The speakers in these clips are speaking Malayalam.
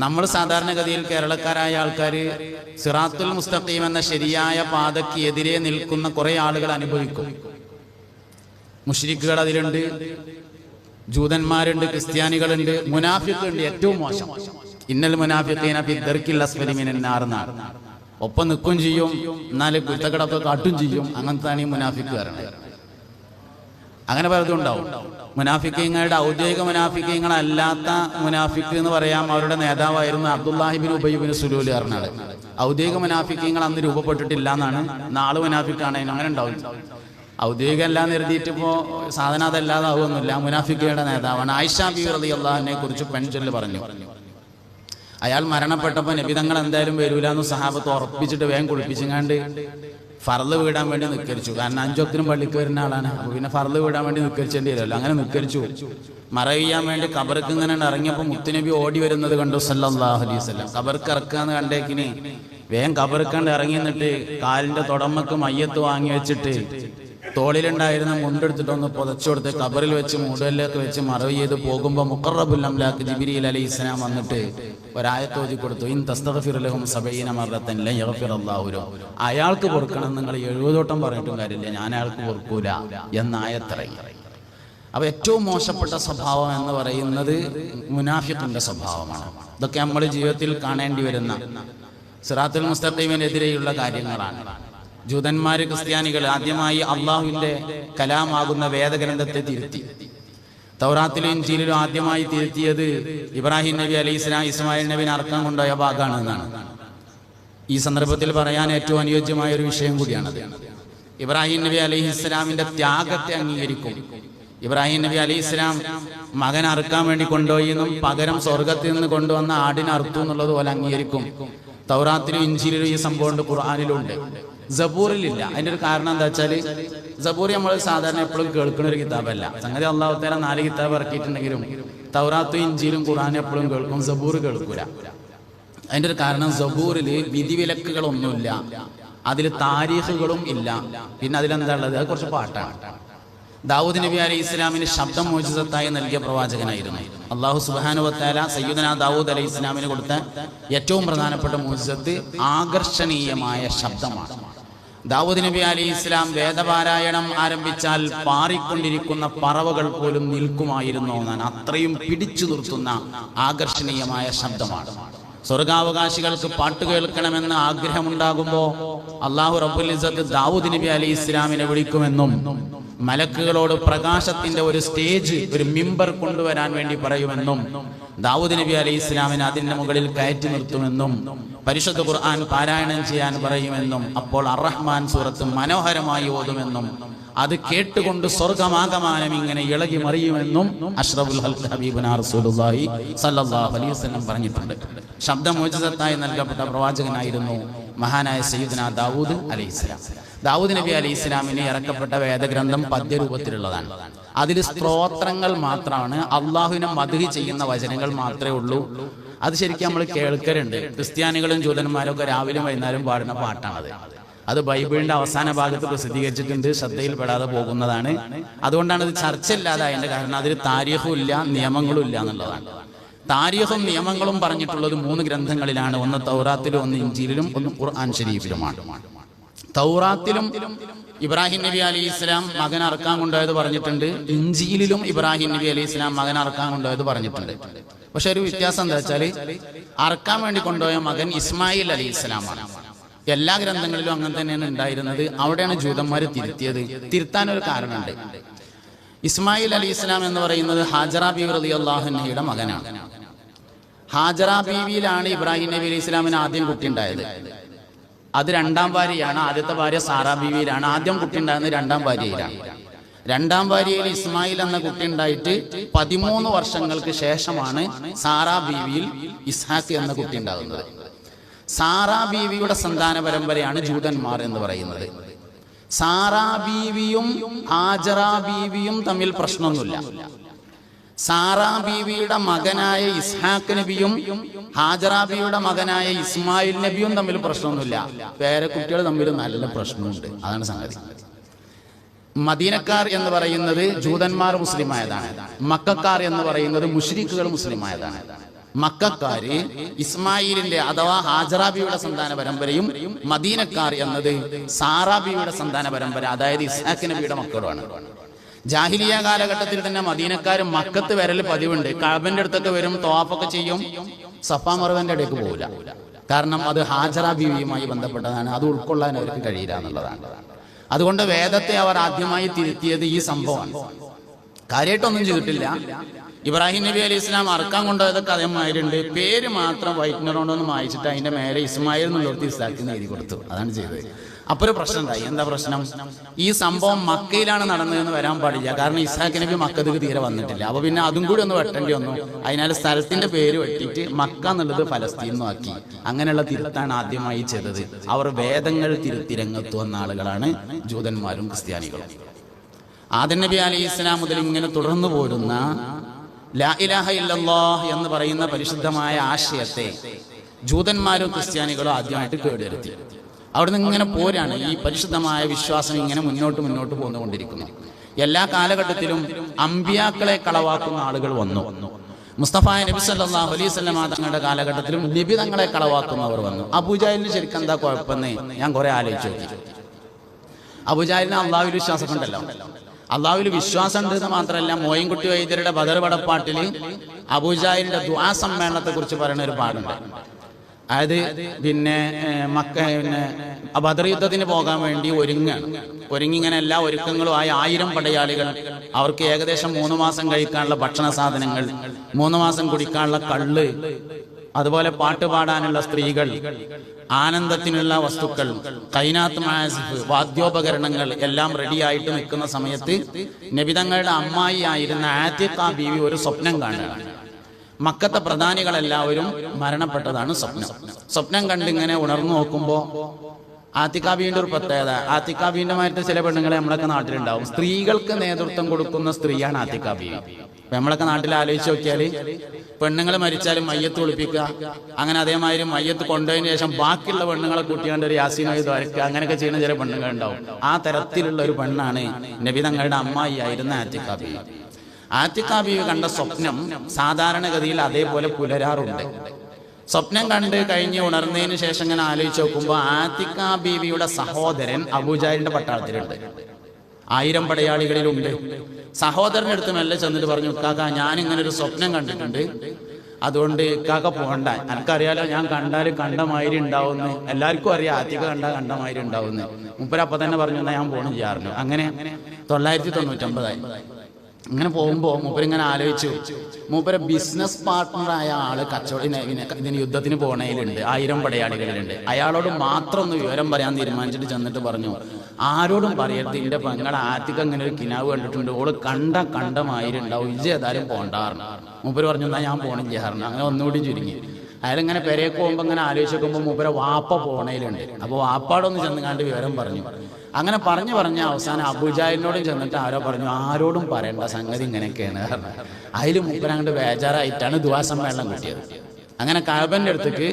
നമ്മൾ സാധാരണഗതിയിൽ കേരളക്കാരായ ആൾക്കാർ സിറാത്തുൽ മുസ്തഖീം എന്ന ശരിയായ പാതയ്ക്ക് എതിരെ നിൽക്കുന്ന കുറെ ആളുകൾ അനുഭവിക്കും. മുശ്രിക്കുകൾ അതിലുണ്ട്, ജൂതന്മാരുണ്ട്, ക്രിസ്ത്യാനികളുണ്ട്, മുനാഫിഖുണ്ട്. ഏറ്റവും മോശം ഇന്നൽ മുനാഫിഖീന ഫി ദർക്കിൽ അസ്ഫലി മിനൻ നാർ എന്നാണ്. ഒപ്പം നിൽക്കും ചെയ്യും, എന്നാലും കുറ്റക്കടൊക്കെ കാട്ടും ചെയ്യും. അങ്ങനത്താണ് ഈ മുനാഫിക്കുകാരനെ. അങ്ങനെ പലതും ഉണ്ടാവും. മുനാഫിക്കീങ്ങളുടെ ഔദ്യോഗിക മുനാഫിക്കീങ്ങളല്ലാത്ത മുനാഫിക്ക് എന്ന് പറയാം. അവരുടെ നേതാവായിരുന്നു അബ്ദുല്ലാഹിബിൻ ഉബൈ ബിൻ സുലൂൽ പറഞ്ഞാൽ. ഔദ്യോഗിക മുനാഫിക്കീങ്ങൾ അന്ന് രൂപപ്പെട്ടിട്ടില്ല എന്നാണ്. നാള് മുനാഫിക്കാണേനും അങ്ങനെ ഉണ്ടാവും. ഔദ്യോഗികം എല്ലാം നിർത്തിയിട്ട് ഇപ്പോൾ സാധനം അതല്ലാതാവുന്നില്ല. മുനാഫിക്കയുടെ നേതാവാണ്. ആയിഷ ബീവി റളിയല്ലാഹുവിനെ കുറിച്ച് പെൺചൊല്ല് പറഞ്ഞു. അയാൾ മരണപ്പെട്ടപ്പോൾ നബി തങ്ങൾ എന്തായാലും വരൂല എന്ന് സഹാബത്ത് ഉറപ്പിച്ചിട്ട് വേഗം കുളിപ്പിച്ചങ്ങാണ്ട് ഫർള് വീടാൻ വേണ്ടി നിക്കരിച്ചു. കാരണം 5 വക്തിനും പള്ളിക്ക് വരുന്ന ആളാണ്. അപ്പൊ പിന്നെ ഫർള് വീടാൻ വേണ്ടി നിക്കരിച്ചേണ്ടി വരുമല്ലോ. അങ്ങനെ നിക്കരിച്ചു. മറവിയാൻ വേണ്ടി കബർക്ക് ഇങ്ങനെ ഇറങ്ങിയപ്പോൾ മുത്തുനബി ഓടി വരുന്നത് കണ്ടു സല്ലല്ലാഹു അലൈഹി വസല്ലം. കബർക്ക് ഇറക്കാന്ന് കണ്ടേക്കിന് വേഗം കബർക്കണ്ട് ഇറങ്ങി നിന്നിട്ട് കാലിന്റെ തുടമക്ക് മയ്യത്ത് വാങ്ങി വെച്ചിട്ട് തോളിലുണ്ടായിരുന്ന മുണ്ടെടുത്തിട്ടൊന്ന് പുതച്ചുകൊടുത്ത് കബറിൽ വെച്ച് മൂടലിലേക്ക് വെച്ച് മറവ് ചെയ്ത് പോകുമ്പോൾ മുഖറബുൽ അംലാക്ക് ജിബ്രീൽ അലൈഹിസ്സലാം വന്നിട്ട് ഒരായത്ത് ഓതി കൊടുത്തു. ഇൻ തസ്തഗ്ഫിർ ലഹും 70 മറത്തൻ ലൻ യഗ്ഫിറല്ലാഹു ലഹും. അയാൾക്ക് പൊറുക്കണം നിങ്ങൾ 70 വട്ടം പറഞ്ഞിട്ടും കാര്യമില്ല, ഞാൻ അയാൾക്ക് പൊറുക്കൂല എന്ന ആയത്തിറങ്ങി. അപ്പൊ ഏറ്റവും മോശപ്പെട്ട സ്വഭാവം എന്ന് പറയുന്നത് മുനാഫിഖിന്റെ സ്വഭാവമാണ്. ഇതൊക്കെ നമ്മൾ ജീവിതത്തിൽ കാണേണ്ടി വരുന്ന സിറാത്തുൽ മുസ്തഖീമിനെതിരെയുള്ള കാര്യങ്ങളാണ്. ജൂതന്മാര്, ക്രിസ്ത്യാനികൾ ആദ്യമായി അള്ളാഹുവിന്റെ കലാമാകുന്ന വേദഗ്രന്ഥത്തെ തിരുത്തി. തൗറാത്തിലും ഇൻജീലിലും ആദ്യമായി തിരുത്തിയത് ഇബ്രാഹിം നബി അലൈഹിസ്സലാം ഇസ്മായിൽ നബിനെ അറക്കാൻ കൊണ്ടുപോയ ഭാഗമാണ് എന്നാണ്. ഈ സന്ദർഭത്തിൽ പറയാൻ ഏറ്റവും അനുയോജ്യമായ ഒരു വിഷയം കൂടിയാണത്. ഇബ്രാഹിം നബി അലൈഹിസ്സലാമിന്റെ ത്യാഗത്തെ അംഗീകരിക്കും. ഇബ്രാഹിം നബി അലൈഹിസ്സലാം മകൻ അറുക്കാൻ വേണ്ടി കൊണ്ടുപോയെന്നും പകരം സ്വർഗത്തിൽ നിന്ന് കൊണ്ടുവന്ന ആടിനെ അറുത്തു എന്നുള്ളത് പോലെ അംഗീകരിക്കും. തൗറാത്തിലും ഇൻജീലിലും ഈ സംഭവമുണ്ട്, ഖുർആനിലുണ്ട്. സബൂറിലില്ല. അതിന്റെ ഒരു കാരണം എന്താ വെച്ചാൽ സബൂർ നമ്മൾ സാധാരണ എപ്പോഴും കേൾക്കുന്ന ഒരു കിതാബല്ല. സംഗതി അള്ളാഹു തആല 4 കിതാബ് ഇറക്കിയിട്ടുണ്ടെങ്കിലും തൗറാത്തും ഇൻജീലും ഖുർആനും എപ്പോഴും കേൾക്കും, സബൂർ കേൾക്കൂല. അതിന്റെ ഒരു കാരണം സബൂറിൽ വിധിവിലക്കുകളൊന്നുമില്ല, അതിൽ താരീഖുകളും ഇല്ല. പിന്നെ അതിലെന്താ ഉള്ളത്? അത് കുറച്ച് പാട്ടാണ്. ദാവൂദ് നബി അലൈഹി ഇസ്ലാമിന് ശബ്ദം മോചിതത്തായി നൽകിയ പ്രവാചകനായിരുന്നു. അള്ളാഹു സുബ്ഹാനഹു വ തആല സയ്യിദുനാ ദാവൂദ് അലൈഹി ഇസ്ലാമിന് കൊടുത്ത ഏറ്റവും പ്രധാനപ്പെട്ട മോചിതത്ത് ആകർഷണീയമായ ശബ്ദമാണ്. ദാവൂദ് നബി അലൈഹി ഇസ്ലാം വേദപാരായണം ആരംഭിച്ചാൽ പാറിക്കൊണ്ടിരിക്കുന്ന പറവകൾ പോലും നിൽക്കുമായിരുന്നു എന്നാണ്. അത്രയും പിടിച്ചു നിർത്തുന്ന ആകർഷണീയമായ ശബ്ദമാണ്. സ്വർഗാവകാശികൾക്ക് പാട്ട് കേൾക്കണമെന്ന് ആഗ്രഹമുണ്ടാകുമ്പോൾ അള്ളാഹു റബ്ബുൽ ഇസ്സത്ത് ദാവൂദ് നബി അലൈഹി ഇസ്ലാമിനെ വിളിക്കുമെന്നും മലക്കുകളോട് പ്രകാശത്തിന്റെ ഒരു സ്റ്റേജ്, ഒരു മിമ്പർ കൊണ്ടുവരാൻ വേണ്ടി പറയുമെന്നും ദാവൂദ് നബി അലൈഹി ഇസ്ലാമിനെ അതിന്റെ മുകളിൽ കയറ്റി നിർത്തുമെന്നും പരിശുദ്ധ ഖുർആൻ പാരായണം ചെയ്യാൻ പറയുമെന്നും അപ്പോൾ അർ-റഹ്മാൻ സൂറത്ത് മനോഹരമായി ഓതുമെന്നും അത് കേട്ടുകൊണ്ട് സ്വർഗമാകമാനം ഇങ്ങനെ ഇളകി മറിയുമെന്നും അഷ്റഫുൽ ഖൽഖ് ഹബീബുനാ റസൂലുള്ളാഹി സ്വല്ലല്ലാഹു അലൈഹി വസല്ലം പറഞ്ഞിട്ടുണ്ട്. ശബ്ദമോചിതത്തായി നൽകപ്പെട്ട പ്രവാചകനായിരുന്നു മഹാനായ സയ്യിദുനാ ദാവൂദ് അലൈഹിസ്സലാം. ദാവൂദ് നബി അലൈഹി ഇസ്ലാമിന് ഇറക്കപ്പെട്ട വേദഗ്രന്ഥം പദ്യരൂപത്തിലുള്ളതാണ്. അതിൽ സ്ത്രോത്രങ്ങൾ മാത്രമാണ്, അള്ളാഹുവിനെ മദ്ഹ് ചെയ്യുന്ന വചനങ്ങൾ മാത്രമേ ഉള്ളൂ. അത് ശരിക്കും നമ്മൾ കേൾക്കലുണ്ട്. ക്രിസ്ത്യാനികളും ജൂതന്മാരും ഒക്കെ രാവിലെയും വൈകുന്നേരം പാടുന്ന പാട്ടാണത്. അത് ബൈബിളിന്റെ അവസാന ഭാഗത്ത് പ്രസിദ്ധീകരിച്ചിട്ടുണ്ട്, ശ്രദ്ധയിൽപ്പെടാതെ പോകുന്നതാണ്. അതുകൊണ്ടാണ് ഇത് ചർച്ചയില്ലാതായതിന്റെ കാരണം. അതിൽ താരീഖും ഇല്ല, നിയമങ്ങളും ഇല്ല എന്നുള്ളതാണ്. താരീഖും നിയമങ്ങളും പറഞ്ഞിട്ടുള്ളത് 3 ഗ്രന്ഥങ്ങളിലാണ്. ഒന്ന് തൗറാത്തിലും, ഒന്ന് ഇൻജീലിലും, ഒന്ന് ഖുർആൻ ശരീഫിലുമാണ്. തൗറാത്തിലും ഇബ്രാഹിം നബി അലൈഹി ഇസ്ലാം മകൻ അറക്കാൻ കൊണ്ടുപോയത് പറഞ്ഞിട്ടുണ്ട്. ഇൻജീലിലും ഇബ്രാഹിം നബി അലൈഹി ഇസ്ലാം മകൻ അറക്കാൻ കൊണ്ടുപോയത് പറഞ്ഞിട്ടുണ്ട്. പക്ഷെ ഒരു വ്യത്യാസം എന്താ വെച്ചാൽ അറക്കാൻ വേണ്ടി കൊണ്ടുപോയ മകൻ ഇസ്മായിൽ അലൈഹി ഇസ്ലാമാണ്. എല്ലാ ഗ്രന്ഥങ്ങളിലും അങ്ങനെ തന്നെയാണ് ഉണ്ടായിരുന്നത്. അവിടെയാണ് ജൂതന്മാർ തിരുത്തിയത്. തിരുത്താനൊരു കാരണമുണ്ട്. ഇസ്മായിൽ അലൈഹി ഇസ്ലാം എന്ന് പറയുന്നത് ഹാജറ ബീവി റളിയല്ലാഹു അൻഹയുടെ മകനാണ്. ഹാജറ ബീവിയിലാണ് ഇബ്രാഹിം നബി അലൈഹി ഇസ്ലാമിന് ആദ്യം കുട്ടി ഉണ്ടായത്. അത് 2ാം ഭാര്യയാണ്. ആദ്യത്തെ ഭാര്യ സാറാ ബീവിയിലാണ്. ആദ്യം കുട്ടി ഉണ്ടായിരുന്നത് 2ാം ഭാര്യയിലാണ്. 2ാം ഭാര്യയിൽ ഇസ്മായിൽ എന്ന കുട്ടി ഉണ്ടായിട്ട് 13 വർഷങ്ങൾക്ക് ശേഷമാണ് സാറാ ബീവിയിൽ ഇസ്ഹാഖ് എന്ന കുട്ടി ഉണ്ടാകുന്നത്. സാറാ ബീവിയുടെ സന്താന പരമ്പരയാണ് ജൂതന്മാർ എന്ന് പറയുന്നത്. സാറാ ബീവിയും ഹാജറ ബീവിയും തമ്മിൽ പ്രശ്നമൊന്നുമില്ല. സാറാ ബീവിയുടെ മകനായ ഇസ്ഹാഖ് നബിയും ഹാജറ ബീവിയുടെ മകനായ ഇസ്മായിൽ നബിയും തമ്മിൽ പ്രശ്നമൊന്നുമില്ല. പേരക്കുട്ടികൾ തമ്മിൽ നല്ല പ്രശ്നമുണ്ട്. അതാണ് സംഗതി. മദീനക്കാർ എന്ന് പറയുന്നത് ജൂതന്മാർ മുസ്ലിമായതാണ്. മക്കക്കാർ എന്ന് പറയുന്നത് മുശ്രിക്കുകൾ മുസ്ലിമായതാണ്. മക്കക്കാര് ഇസ്മായിലിന്റെ അഥവാ ഹാജറാബിയുടെ സന്താന പരമ്പരയും മദീനക്കാർ എന്നത് സാറാബിയുടെ സന്താന പരമ്പര, അതായത് ഇസ്ഹാഖ് നബിയുടെ മക്കളുമാണ്. ജാഹിലിയ കാലഘട്ടത്തിൽ തന്നെ മദീനക്കാർ മക്കത്ത് വരൽ പതിവുണ്ട്. കഅബന്റെ അടുത്തൊക്കെ വരും, തവാഫൊക്കെ ചെയ്യും, സഫാ മർവന്റെ ഇടയ്ക്ക് പോകില്ല. കാരണം അത് ഹാജറ ബീവിയുമായി ബന്ധപ്പെട്ടതാണ്, അത് ഉൾക്കൊള്ളാൻ അവർക്ക് കഴിയില്ല എന്നുള്ളതാണ്. അതുകൊണ്ട് വേദത്തെ അവർ ആദ്യമായി തിരുത്തിയത് ഈ സംഭവമാണ്. കാര്യമായിട്ടൊന്നും ചെയ്തിട്ടില്ല. ഇബ്രാഹിം നബി അലൈഹി ഇസ്ലാം അറക്കാൻ കൊണ്ടുപോയതൊക്കെ അതേമാതിരിയുണ്ട്. പേര് മാത്രം വൈറ്റ്നറോണ്ടൊന്ന് വായിച്ചിട്ട് അതിന്റെ മേലെ ഇസ്മായിൽ എന്നുള്ളവർക്ക് ഇസ്ഹാഖിന് എഴുതി കൊടുത്തു. അതാണ് ചെയ്തത്. അപ്പൊ ഒരു പ്രശ്നം ഉണ്ടായി. എന്താ പ്രശ്നം? ഈ സംഭവം മക്കയിലാണ് നടന്നതെന്ന് വരാൻ പാടില്ല. കാരണം ഇസ്ഹാഖ് നബി മക്കത്തേക്ക് തീരെ വന്നിട്ടില്ല. അപ്പൊ പിന്നെ അതും കൂടി ഒന്ന് വെട്ടേണ്ടി വന്നു. അതിനാൽ സ്ഥലത്തിന്റെ പേര് വെട്ടിയിട്ട് മക്ക എന്നുള്ളത് ഫലസ്തീൻ ആക്കി. അങ്ങനെയുള്ള തിരുത്താണ് ആദ്യമായി ചെയ്തത്. അവർ വേദങ്ങൾ തിരുത്തി രംഗത്ത് വന്ന ആളുകളാണ് ജൂതന്മാരും ക്രിസ്ത്യാനികളും. ആദം നബി അലൈഹി ഇസ്ലാം മുതൽ ഇങ്ങനെ തുടർന്നു പോരുന്ന ലാ ഇലാഹ ഇല്ലല്ലാഹ് എന്ന് പറയുന്ന പരിശുദ്ധമായ ആശയത്തെ ജൂതന്മാരും ക്രിസ്ത്യാനികളും ആദ്യമായിട്ട് കേടുവരുത്തി. അവിടുന്ന് ഇങ്ങനെ പോരാണ്. ഈ പരിശുദ്ധമായ വിശ്വാസം ഇങ്ങനെ മുന്നോട്ട് പോന്നുകൊണ്ടിരിക്കുന്നു. എല്ലാ കാലഘട്ടത്തിലും അമ്പിയാക്കളെ കളവാക്കുന്ന ആളുകൾ വന്നു. മുസ്തഫ നബി സല്ലല്ലാഹു അലൈഹി വസല്ലം തങ്ങളുടെ കാലഘട്ടത്തിലും നബി തങ്ങളെ കളവാക്കുന്നവർ വന്നു. അബൂജഹലിന് ശരിക്കും എന്താ കുഴപ്പമെന്ന് ഞാൻ കുറെ ആലോചിച്ചു നോക്കി. അബൂജഹലിന് അള്ളാഹുവിൽ വിശ്വാസം ഉണ്ടല്ലോ. അള്ളാഹുവിൽ വിശ്വാസം ഉണ്ട് എന്ന് മാത്രമല്ല, മോയിൻകുട്ടി വൈദ്യരുടെ ബദർ പടപ്പാട്ടിൽ അബൂജഹലിന്റെ ദുആ സമ്മേളനത്തെ കുറിച്ച് പറയുന്ന ഒരു പാടുണ്ട്. അതായത് പിന്നെ ബദർ യുദ്ധത്തിന് പോകാൻ വേണ്ടി ഒരുങ്ങിങ്ങനെ എല്ലാ ഒരുക്കങ്ങളും ആയ 1000 പടയാളികൾ. അവർക്ക് ഏകദേശം 3 മാസം കഴിക്കാനുള്ള ഭക്ഷണ സാധനങ്ങൾ, 3 മാസം കുടിക്കാനുള്ള കള്ള്, അതുപോലെ പാട്ട് പാടാനുള്ള സ്ത്രീകൾ, ആനന്ദത്തിനുള്ള വസ്തുക്കൾ, കൈനാത്ത് മാസിഫ്, വാദ്യോപകരണങ്ങൾ എല്ലാം റെഡിയായിട്ട് നിൽക്കുന്ന സമയത്ത് നബിതങ്ങളുടെ അമ്മായി ആയിരുന്ന ആതിഖ ബീവി ഒരു സ്വപ്നം കാണുകയാണ്. മക്കത്തെ പ്രധാനികളെല്ലാവരും മരണപ്പെട്ടതാണ് സ്വപ്നം കണ്ടിങ്ങനെ ഉണർന്നു നോക്കുമ്പോൾ ആതിഖ ബീവിന്റെ ഒരു പ്രത്യേകത, ആതിഖ ബീവിന്റെ മാറ്റത്തെ ചില പെണ്ണുങ്ങളെ നമ്മളൊക്കെ നാട്ടിലുണ്ടാവും. സ്ത്രീകൾക്ക് നേതൃത്വം കൊടുക്കുന്ന സ്ത്രീയാണ് ആതിഖ ബീവി. നമ്മളൊക്കെ നാട്ടിൽ ആലോചിച്ച് നോക്കിയാൽ പെണ്ണുങ്ങൾ മരിച്ചാലും മയ്യത്ത് ഒളിപ്പിക്കുക, അങ്ങനെ അതേമാതിരി മയ്യത്ത് കൊണ്ടുപോയതിനു ശേഷം ബാക്കിയുള്ള പെണ്ണുങ്ങളെ കൂട്ടിയാണ്ട് ഒരു യാസീനോയി ദ്വാരക്കുക, അങ്ങനെയൊക്കെ ചെയ്യുന്ന ചില പെണ്ണുങ്ങൾ ഉണ്ടാവും. ആ തരത്തിലുള്ള ഒരു പെണ്ണാണ് നബി തങ്ങളുടെ അമ്മായി ആയിരുന്ന ആതിഖ ബീവി. ആതിഖ ബീവി കണ്ട സ്വപ്നം സാധാരണഗതിയിൽ അതേപോലെ പുലരാറുണ്ട്. സ്വപ്നം കണ്ട് കഴിഞ്ഞ് ഉണർന്നതിന് ശേഷം ഇങ്ങനെ ആലോചിച്ച് നോക്കുമ്പോൾ ആതിഖ ബീവിയുടെ സഹോദരൻ അബൂജഹലിന്റെ പട്ടാളത്തിലുണ്ട്, 1000 പടയാളികളിലുണ്ട്. സഹോദരൻ്റെ അടുത്ത് മെല്ലെ ചെന്നിട്ട് പറഞ്ഞു, കാക്ക ഞാനിങ്ങനെ ഒരു സ്വപ്നം കണ്ടിട്ടുണ്ട്, അതുകൊണ്ട് കാക്ക പോകണ്ട, എനിക്കറിയാലോ ഞാൻ കണ്ടാൽ കണ്ടമാതിരി ഉണ്ടാവുന്നു, എല്ലാവർക്കും അറിയാം ആതിഖ കണ്ടമാതിരി ഉണ്ടാവുന്നു. മൂപ്പരപ്പ തന്നെ പറഞ്ഞു എന്നാ ഞാൻ പോകണം ചെയ്യാറുണ്ട്. അങ്ങനെ 999 ഇങ്ങനെ പോകുമ്പോൾ മൂപ്പരിങ്ങനെ ആലോചിച്ചു. മൂപ്പര ബിസിനസ് പാർട്ട്ണറായ ആള് ഇതിന് യുദ്ധത്തിന് പോണേലുണ്ട്, 1000 പടയാളികളിലുണ്ട്. അയാളോട് മാത്രം ഒന്ന് വിവരം പറയാൻ തീരുമാനിച്ചിട്ട് ചെന്നിട്ട് പറഞ്ഞു, ആരോടും പറയരുത്, എന്റെ പെങ്ങളെ ആതിഖ ഇങ്ങനെ ഒരു കിനാവ് കണ്ടിട്ടുണ്ട്, ഓള് കണ്ടമാതിരി ഉണ്ടാവും, ഇജ്ജ് ഏതായാലും പോണ്ടാറുണ്ട്. മൂപ്പര് പറഞ്ഞു എന്നാ ഞാൻ പോണില്ലാറുണ്ട്. അങ്ങനെ ഒന്നുകൂടി ചുരുങ്ങി. അയാളിങ്ങനെ പെരേക്ക് പോകുമ്പോൾ ഇങ്ങനെ ആലോചിച്ച് നോക്കുമ്പോൾ മൂപ്പര വാപ്പ പോണേലുണ്ട്. അപ്പോൾ വാപ്പാടൊന്ന് ചെന്നുകാണ്ട് വിവരം പറഞ്ഞു. അങ്ങനെ പറഞ്ഞ് അവസാനം അബൂജഹലിനോടും ചെന്നിട്ട് ആരോ പറഞ്ഞു, ആരോടും പറയേണ്ട സംഗതി ഇങ്ങനെയൊക്കെയാണ്. അതിൽ മൂപ്പര അങ്ങോട്ട് ബേജാറായിട്ടാണ് ദുആ സമ്മേളനം കിട്ടിയത്. അങ്ങനെ കഅബന്റെ അടുത്തേക്ക്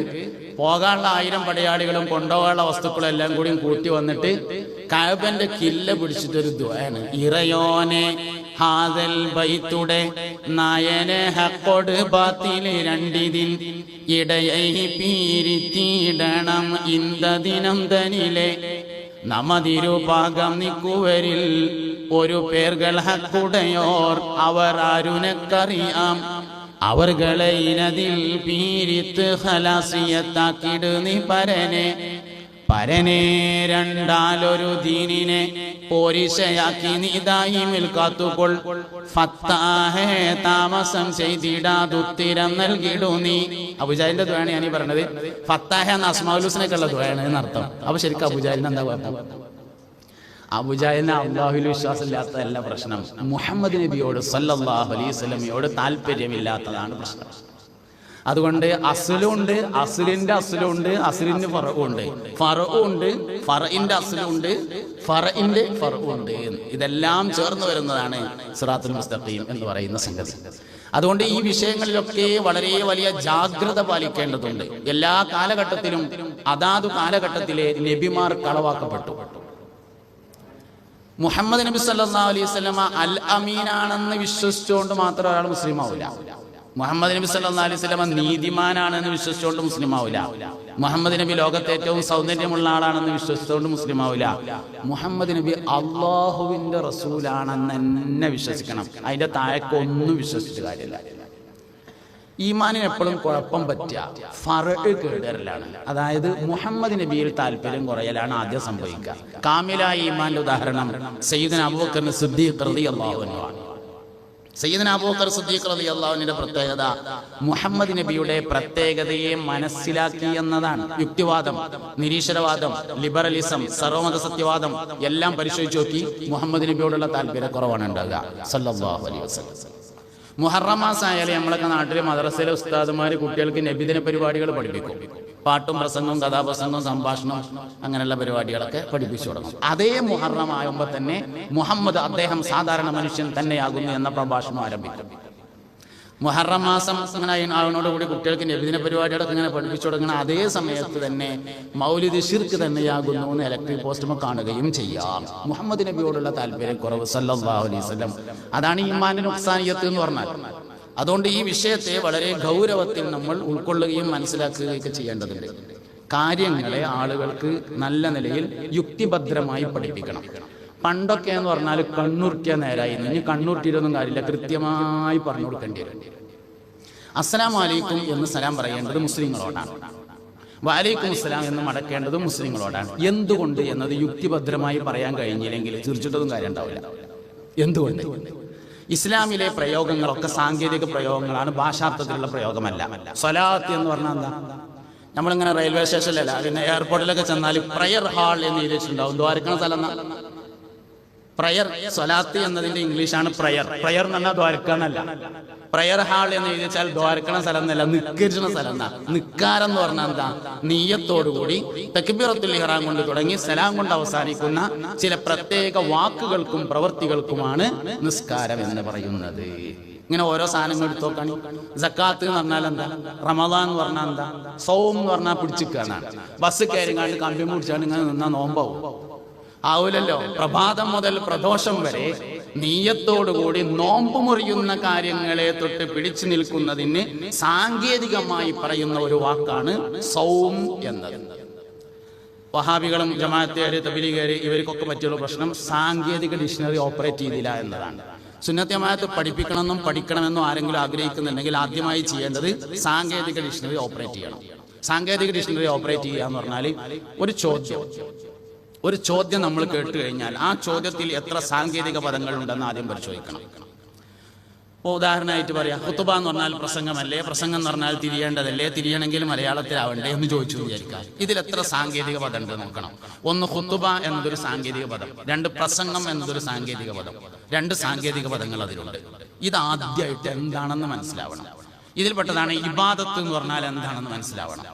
പോകാനുള്ള 1000 പടയാളികളും കൊണ്ടുപോകാനുള്ള വസ്തുക്കളും എല്ലാം കൂടിയും കൂട്ടി വന്നിട്ട് കഅബന്റെ കില്ല പിടിച്ചിട്ടൊരു ദുആണ്, ഇറയോനെ ഹാദൽ ബൈത്തുടെ നായനെ ഹഖോട് ബാത്തിലെ രണ്ടിതിൽ ഇടയൈ പീരിത്തിടണം ഇന്ദദിനം തനിലെ നമതിരുപാകം നിക്കുവരിൽ ഒരു പേർകൾ ഹക്കുടയോർ അവർ ആരുനക്കറിയാം അവർകളെ ഇനതിൽ പീരിത്ത് ഖലാസിയത്താക്കിട് നീ പരനെ രണ്ടാലൊരു ദീനിനെ പോരിശയാക്കി നീതായിമിൽ കാത്തുകൊൾ ഫത്താഹേ താമസം ചെയ്തിടാതുത്തിരം നൽകിടു നീ. അബൂജഹലിന്റെ ദുആണ് ഞാൻ ഈ പറഞ്ഞത്. ഫത്താഹ എന്ന അസ്മാഉൽ ഹുസ്നക്കുള്ള ദുആണ് എന്നർത്ഥം. അപ്പൊ ശരിക്കും അബൂജഹലിന് എന്താ കുഴപ്പം? അബൂജഹലിന് അല്ലാഹുവിൽ വിശ്വാസമില്ലാത്തതല്ല പ്രശ്നം, മുഹമ്മദ് നബിയോട് സല്ലല്ലാഹു അലൈഹി വസല്ലമയോട് താല്പര്യമില്ലാത്തതാണ് പ്രശ്നം. അതുകൊണ്ട് അസ്ലുണ്ട്, അസ്ലിന്റെ അസ്ലുണ്ട്, അസ്ലിന് ഫറഉണ്ട്, ഫറഉണ്ട്, ഫറഇന്റെ അസ്ലുണ്ട്, ഫറഇന്റെ ഫറഉണ്ട്. ഇതെല്ലാം ചേർന്ന് വരുന്നതാണ് സിറാത്തുൽ മുസ്തഖീം എന്ന് പറയുന്ന സംഗതി. അതുകൊണ്ട് ഈ വിഷയങ്ങളിലൊക്കെ വളരെ വലിയ ജാഗ്രത പാലിക്കേണ്ടതുണ്ട്. എല്ലാ കാലഘട്ടത്തിലും അതാതു കാലഘട്ടത്തിലെ നബിമാർ കളവാക്കപ്പെട്ടു. മുഹമ്മദ് നബി സല്ലല്ലാഹു അലൈഹി വസല്ലമ അൽ അമീനാണെന്ന് വിശ്വസിച്ചുകൊണ്ട് മാത്രം ഒരാൾ മുസ്ലിം ആവില്ല. മുഹമ്മദ് നബി സല്ലല്ലാഹു അലൈഹി വസല്ലം നീതിമാനാണെന്ന് വിശ്വസിച്ചുകൊണ്ട് മുസ്ലിം ആവില്ല. മുഹമ്മദ് നബി ലോകത്തെ ഏറ്റവും സൗന്ദര്യമുള്ള ആളാണെന്ന് വിശ്വസിച്ചുകൊണ്ട് മുസ്ലിം ആവില്ല. മുഹമ്മദ് നബി അള്ളാഹുവിന്റെ റസൂലാണെന്ന് തന്നെ വിശ്വസിക്കണം. അതിന്റെ താഴേക്കൊന്നും വിശ്വസിച്ച കാര്യമില്ല. ഈമാനിന് എപ്പോഴും കുഴപ്പം പറ്റുക ഫർഅ് കേടരലാണ്. അതായത് മുഹമ്മദ് നബിയിൽ താല്പര്യം കുറയലാണ് ആദ്യം സംഭവിക്കുക. കാമിലായ ഈമാന്റെ ഉദാഹരണം സയ്യിദുനാ അബൂബക്കർ സിദ്ദീഖ് റളിയല്ലാഹു അൻഹു ആണ്. സയ്യിദുനാ അബൂബക്കർ സിദ്ദീഖ് റളിയല്ലാഹു അൻഹുവിന്റെ പ്രത്യേകത മുഹമ്മദ് നബിയുടെ പ്രത്യേകതയെ മനസ്സിലാക്കി എന്നതാണ്. യുക്തിവാദം, നിരീശ്വരവാദം, ലിബറലിസം, സർവമത സത്യവാദം എല്ലാം പരിശോധിച്ച് നോക്കി മുഹമ്മദ് നബിയോടുള്ള താല്പര്യക്കുറവാണ് ഉണ്ടാകുക സല്ലല്ലാഹു അലൈഹി വസല്ലം. മുഹറം മാസമായാലും നമ്മളൊക്കെ നാട്ടിലെ മദ്രസയിലെ ഉസ്താദുമാർ കുട്ടികൾക്ക് നബിദിന പരിപാടികൾ പഠിപ്പിക്കും. പാട്ടും പ്രസംഗവും കഥാപ്രസംഗവും സംഭാഷണവും അങ്ങനെയുള്ള പരിപാടികളൊക്കെ പഠിപ്പിച്ചു തുടങ്ങും. അതേ മുഹറം ആകുമ്പോൾ തന്നെ മുഹമ്മദ് അദ്ദേഹം സാധാരണ മനുഷ്യൻ തന്നെയാകുന്നു എന്ന പ്രഭാഷണം ആരംഭിക്കും. മുഹറം മാസം അങ്ങനെ ആവുന്നതോടുകൂടി കുട്ടികൾക്ക് നബിദിന പരിപാടികളൊക്കെ ഇങ്ങനെ പഠിപ്പിച്ചു തുടങ്ങുന്ന അതേ സമയത്ത് തന്നെ മൗലിദ് ശിർക്ക് തന്നെയാകുന്നു എന്ന് ഇലക്ട്രിക് പോസ്റ്റുമ കാണുകയും ചെയ്യാം. മുഹമ്മദ് നബിയോടുള്ള താല്പര്യക്കുറവ് സല്ലല്ലാഹു അലൈഹി വസല്ലം, അതാണ് ഈമാനിന്റെ നുക്സാനിയത്ത് എന്ന് പറഞ്ഞാൽ. അതുകൊണ്ട് ഈ വിഷയത്തെ വളരെ ഗൗരവത്തിൽ നമ്മൾ ഉൾക്കൊള്ളുകയും മനസ്സിലാക്കുകയൊക്കെ ചെയ്യേണ്ടതുണ്ട്. കാര്യങ്ങളെ ആളുകൾക്ക് നല്ല നിലയിൽ യുക്തിഭദ്രമായി പഠിപ്പിക്കണം. പണ്ടൊക്കെ എന്ന് പറഞ്ഞാൽ കണ്ണുർട്ടിയ നേരായിരുന്നു. ഇനി കണ്ണുർട്ടിയിലൊന്നും കാര്യമില്ല, കൃത്യമായി പറഞ്ഞു കൊടുക്കേണ്ടി വരും. അസ്സലാമു അലൈക്കും എന്ന് സലാം പറയേണ്ടത് മുസ്ലിങ്ങളോടാണ്, വഅലൈക്കും അസ്സലാം എന്ന് മടക്കേണ്ടത് മുസ്ലിങ്ങളോടാണ്. എന്തുകൊണ്ട് എന്നത് യുക്തിഭദ്രമായി പറയാൻ കഴിഞ്ഞില്ലെങ്കിൽ തീർച്ചയായിട്ടും കാര്യം ഉണ്ടാവില്ല. എന്തുകൊണ്ട്? ഇസ്ലാമിലെ പ്രയോഗങ്ങളൊക്കെ സാങ്കേതിക പ്രയോഗങ്ങളാണ്, ഭാഷാർത്ഥത്തിലുള്ള പ്രയോഗമല്ല. സ്വലാത്ത് എന്ന് പറഞ്ഞാൽ എന്താ? നമ്മളിങ്ങനെ റെയിൽവേ സ്റ്റേഷനിലല്ല, പിന്നെ എയർപോർട്ടിലൊക്കെ ചെന്നാൽ പ്രയർ ഹാൾ എന്ന് എഴുതിയിട്ടുണ്ടാവും. ദ്വാരക്കണ സ്ഥലം എന്നാ പ്രയർ. സ്വലാത്ത് എന്നതിന്റെ ഇംഗ്ലീഷാണ് പ്രയർ. പ്രയർ എന്ന് പറഞ്ഞാൽ ദ്വാരക്കണല്ല. പ്രയർ ഹാൾ എന്ന് എഴുതിച്ചാൽ ദ്വാരക്കണ സ്ഥലം എന്നല്ല, നിക്കരിച്ച സ്ഥലം എന്നാ. നിക്കാരെന്ന് പറഞ്ഞാൽ എന്താ? നീയത്തോടുകൂടി തക്ബീറത്തുൽ ഇഹ്റാം കൊണ്ട് തുടങ്ങി സലാം കൊണ്ട് അവസാനിക്കുന്ന ചില പ്രത്യേക വാക്കുകൾക്കും പ്രവൃത്തികൾക്കുമാണ് നിസ്കാരം എന്ന് പറയുന്നത്. ഇങ്ങനെ ഓരോ സാധനങ്ങൾ എടുത്തു നോക്കാണ്. സക്കാത്ത് എന്ന് പറഞ്ഞാൽ എന്താ? റമദാൻ എന്ന് പറഞ്ഞാൽ എന്താ? സൗം എന്ന് പറഞ്ഞാൽ പിടിച്ചിരിക്കുകയാണ്. ബസ് കയറിങ്ങാണ്ട് കമ്പി പിടിച്ചാണ് ഇങ്ങനെ നിന്നാ നോമ്പാവും ആവൂലല്ലോ. പ്രഭാതം മുതൽ പ്രദോഷം വരെ നീയത്തോടുകൂടി നോമ്പ് മുറിയുന്ന കാര്യങ്ങളെ തൊട്ട് പിടിച്ചു നിൽക്കുന്നതിന് സാങ്കേതികമായി പറയുന്ന ഒരു വാക്കാണ് സൗം എന്നത്. വഹാബികളും ജമാഅത്തുകാര് തബ്ലീഗുകാര് ഇവർക്കൊക്കെ പറ്റിയുള്ള പ്രശ്നം സാങ്കേതിക ഡിക്ഷണറി ഓപ്പറേറ്റ് ചെയ്തില്ല എന്നതാണ്. സുന്നത്ത് ജമാഅത്ത് പഠിപ്പിക്കണമെന്നും പഠിക്കണമെന്നും ആരെങ്കിലും ആഗ്രഹിക്കുന്നുണ്ടെങ്കിൽ ആദ്യമായി ചെയ്യേണ്ടത് സാങ്കേതിക ഡിക്ഷണറി ഓപ്പറേറ്റ് ചെയ്യണം. സാങ്കേതിക ഡിക്ഷണറി ഓപ്പറേറ്റ് ചെയ്യുക എന്ന് പറഞ്ഞാൽ ഒരു ചോദ്യം നമ്മൾ കേട്ട് കഴിഞ്ഞാൽ ആ ചോദ്യത്തിൽ എത്ര സാങ്കേതിക പദങ്ങൾ ഉണ്ടെന്ന് ആദ്യം പരിശോധിക്കണം. ഉദാഹരണമായിട്ട് പറയാം, ഖുതുബ എന്ന് പറഞ്ഞാൽ പ്രസംഗമല്ലേ, പ്രസംഗം എന്ന് പറഞ്ഞാൽ തിരിയേണ്ടതല്ലേ, തിരിയണമെങ്കിൽ മലയാളത്തിലാവണ്ടേ എന്ന് ചോദിച്ചു വിചാരിക്കാം. ഇതിൽ എത്ര സാങ്കേതിക പദം ഉണ്ട് നോക്കണം. ഒന്ന് ഖുതുബ എന്നതൊരു സാങ്കേതിക പദം, രണ്ട് പ്രസംഗം എന്നതൊരു സാങ്കേതിക പദം, രണ്ട് സാങ്കേതിക പദങ്ങൾ അതിലുണ്ട്. ഇത് ആദ്യമായിട്ട് എന്താണെന്ന് മനസ്സിലാവണം. ഇതിൽപ്പെട്ടതാണ് ഇബാദത്ത് എന്ന് പറഞ്ഞാൽ എന്താണെന്ന് മനസ്സിലാവണം.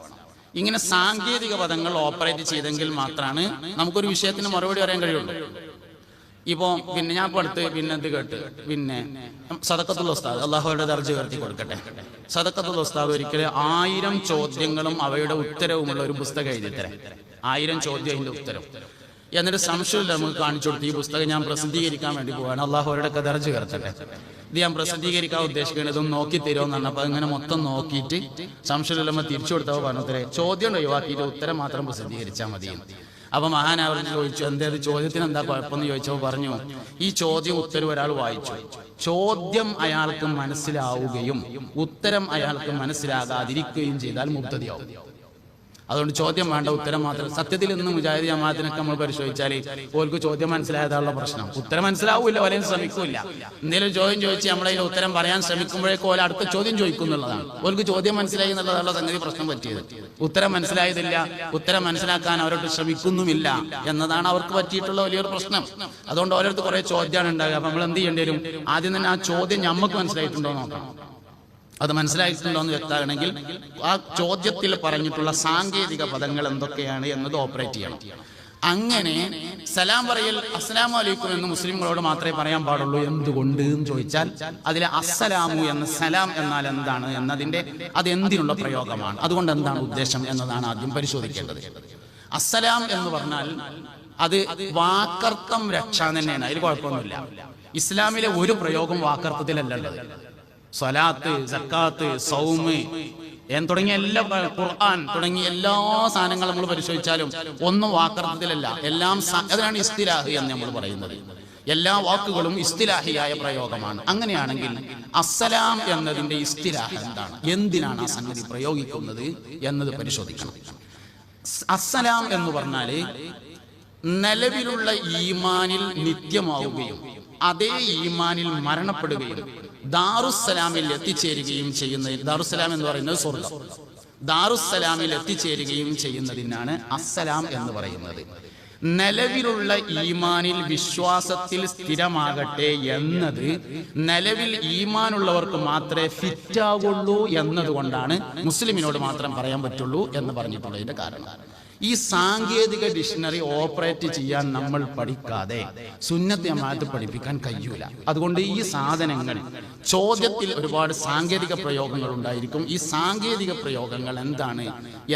ഇങ്ങനെ സാങ്കേതിക പദങ്ങൾ ഓപ്പറേറ്റ് ചെയ്തെങ്കിൽ മാത്രമാണ് നമുക്കൊരു വിഷയത്തിന് മറുപടി പറയാൻ കഴിയുള്ളൂ. ഇപ്പോ പിന്നെ ഞാൻ അടുത്ത് പിന്നെ ഇത് കേട്ട് പിന്നെ സദഖത്തുൽ ഉസ്താദ്, അള്ളാഹുവിന്റെ ദർജ ഉയർത്തി കൊടുക്കട്ടെ, സദഖത്തുൽ ഉസ്താദ് ഒരിക്കലും 1000 ചോദ്യങ്ങളും അവയുടെ ഉത്തരവുമുള്ള ഒരു പുസ്തകം എഴുതിത്തരാം. 1000 ചോദ്യം അതിന്റെ ഉത്തരം. എന്നിട്ട് സംശയമില്ല നമുക്ക് കാണിച്ചു കൊടുത്ത് ഈ പുസ്തകം ഞാൻ പ്രസിദ്ധീകരിക്കാൻ വേണ്ടി പോവാണ്, അള്ളാഹുവിന്റെ ദർജ ഉയർത്തട്ടെ, ഇത് ഞാൻ പ്രസിദ്ധീകരിക്കാൻ ഉദ്ദേശിക്കുന്നത് ഇതൊന്നും നോക്കി തരുമെന്ന് പറഞ്ഞാൽ അപ്പൊ അങ്ങനെ മൊത്തം നോക്കിയിട്ട് സംശയമില്ലമ്മ തിരിച്ചു കൊടുത്തപ്പോൾ പറഞ്ഞത്രേ ചോദ്യം ഒഴിവാക്കിയിട്ട് ഉത്തരം മാത്രം പ്രസിദ്ധീകരിച്ചാൽ മതി. അപ്പൊ മഹാനവർ ചോദിച്ചു, എന്തേത് ചോദ്യത്തിന് എന്താ കുഴപ്പമെന്ന് ചോദിച്ചപ്പോൾ പറഞ്ഞു, ഈ ചോദ്യം ഉത്തരം ഒരാൾ വായിച്ചു, ചോദ്യം അയാൾക്ക് മനസ്സിലാവുകയും ഉത്തരം അയാൾക്ക് മനസ്സിലാകാതിരിക്കുകയും ചെയ്താൽ മുബ്തദിയാവും. അതുകൊണ്ട് ചോദ്യം വേണ്ട, ഉത്തരം മാത്രം. സത്യത്തിൽ ഇന്ന് മുജാഹിദ് ജമാഅത്തിനൊക്കെ നമ്മൾ പരിശോധിച്ചാൽ ഓർക്ക് ചോദ്യം മനസ്സിലായതാണുള്ള പ്രശ്നം. ഉത്തരം മനസ്സിലാവില്ല, വലയും ശ്രമിക്കൂല. എന്തെങ്കിലും ചോദ്യം ചോദിച്ച് നമ്മളതിൽ ഉത്തരം പറയാൻ ശ്രമിക്കുമ്പോഴേക്കും ഓല അടുത്ത ചോദ്യം ചോദിക്കുന്നുള്ളതാണ്. ഓർക്ക് ചോദ്യം മനസ്സിലായി എന്നുള്ളതാണ് സംഗതി പ്രശ്നം പറ്റിയത്. ഉത്തരം മനസ്സിലായതില്ല, ഉത്തരം മനസ്സിലാക്കാൻ അവരോട് ശ്രമിക്കുന്നുമില്ല എന്നതാണ് അവർക്ക് പറ്റിയിട്ടുള്ള വലിയൊരു പ്രശ്നം. അതുകൊണ്ട് ഓരോരുത്തർ കുറെ ചോദ്യമാണ് ഉണ്ടാകുക. അപ്പൊ നമ്മൾ എന്ത് ചെയ്യേണ്ടി വരും? ആദ്യം തന്നെ ആ ചോദ്യം നമുക്ക് മനസ്സിലായിട്ടുണ്ടോ നോക്കണം. അത് മനസ്സിലായിട്ടുണ്ടോ എന്ന് വ്യക്തമാണെങ്കിൽ ആ ചോദ്യത്തിൽ പറഞ്ഞിട്ടുള്ള സാങ്കേതിക പദങ്ങൾ എന്തൊക്കെയാണ് എന്നത് ഓപ്പറേറ്റ് ചെയ്യണം. അങ്ങനെ സലാം പറയൽ അസ്സലാമു അലൈക്കും എന്ന് മുസ്ലിങ്ങളോട് മാത്രമേ പറയാൻ പാടുള്ളൂ. എന്തുകൊണ്ട് എന്ന് ചോദിച്ചാൽ അതിലെ അസ്സലാമു എന്ന സലാം എന്നാൽ എന്താണ് എന്നതിന്റെ അതെന്തിനുള്ള പ്രയോഗമാണ്, അതുകൊണ്ട് എന്താണ് ഉദ്ദേശം എന്നതാണ് ആദ്യം പരിശോധിക്കേണ്ടത്. അസ്സലാം എന്ന് പറഞ്ഞാൽ അത് വാക്കർത്ഥം രക്ഷ തന്നെയാണ്, അതിൽ കുഴപ്പമൊന്നുമില്ല. ഇസ്ലാമിലെ ഒരു പ്രയോഗം വാക്കർത്ഥത്തിലല്ല ഉള്ളത്. സ്വലാത്ത്, സക്കാത്ത്, സൗമ് തുടങ്ങിയ എല്ലാ, ഖുർആൻ തുടങ്ങിയ എല്ലാ സാധനങ്ങളും നമ്മൾ പരിശോധിച്ചാലും ഒന്നും വാക്കർത്ഥത്തിലല്ല, എല്ലാം അതിനാണ് ഇസ്തിലാഹ് എന്ന് നമ്മൾ പറയുന്നത്. എല്ലാ വാക്കുകളും ഇസ്തിലാഹിയായ പ്രയോഗമാണ്. അങ്ങനെയാണെങ്കിൽ അസ്സലാം എന്നതിന്റെ ഇസ്തിലാഹ് എന്താണ്, എന്തിനാണ് ആ സംഗതി പ്രയോഗിക്കുന്നത് എന്നത് പരിശോധിക്കണം. അസ്സലാം എന്ന് പറഞ്ഞാല് നിലവിലുള്ള ഈമാനിൽ നിത്യമാവുകയും അതേ ഈമാനിൽ മരണപ്പെടുകയും ദാറുസ്സലാമിൽ എത്തിച്ചേരുകയും ചെയ്യുന്ന, ദാറുസ്സലാം എന്ന് പറയുന്നത് സ്വർഗ്ഗം, ദാറുസ്സലാമിൽ എത്തിച്ചേരുകയും ചെയ്യുന്നതിനാണ് അസ്സലാം എന്ന് പറയുന്നത്. നിലവിലുള്ള ഈമാനിൽ വിശ്വാസത്തിൽ സ്ഥിരമാകട്ടെ എന്നത് നിലവിൽ ഈമാനുള്ളവർക്ക് മാത്രമേ ഫിറ്റാകുള്ളൂ എന്നതുകൊണ്ടാണ് മുസ്ലിമിനോട് മാത്രം പറയാൻ പറ്റുള്ളൂ എന്ന് പറഞ്ഞിട്ടുള്ളതിന്റെ കാരണം. ഈ സാങ്കേതിക ഡിക്ഷണറി ഓപ്പറേറ്റ് ചെയ്യാൻ നമ്മൾ പഠിക്കാതെ സുന്നത്ത് ജമാഅത്ത് പഠിപ്പിക്കാൻ കഴിയൂല. അതുകൊണ്ട് ഈ സാധനങ്ങൾ ചോദ്യത്തിൽ ഒരുപാട് സാങ്കേതിക പ്രയോഗങ്ങൾ ഉണ്ടായിരിക്കും. ഈ സാങ്കേതിക പ്രയോഗങ്ങൾ എന്താണ്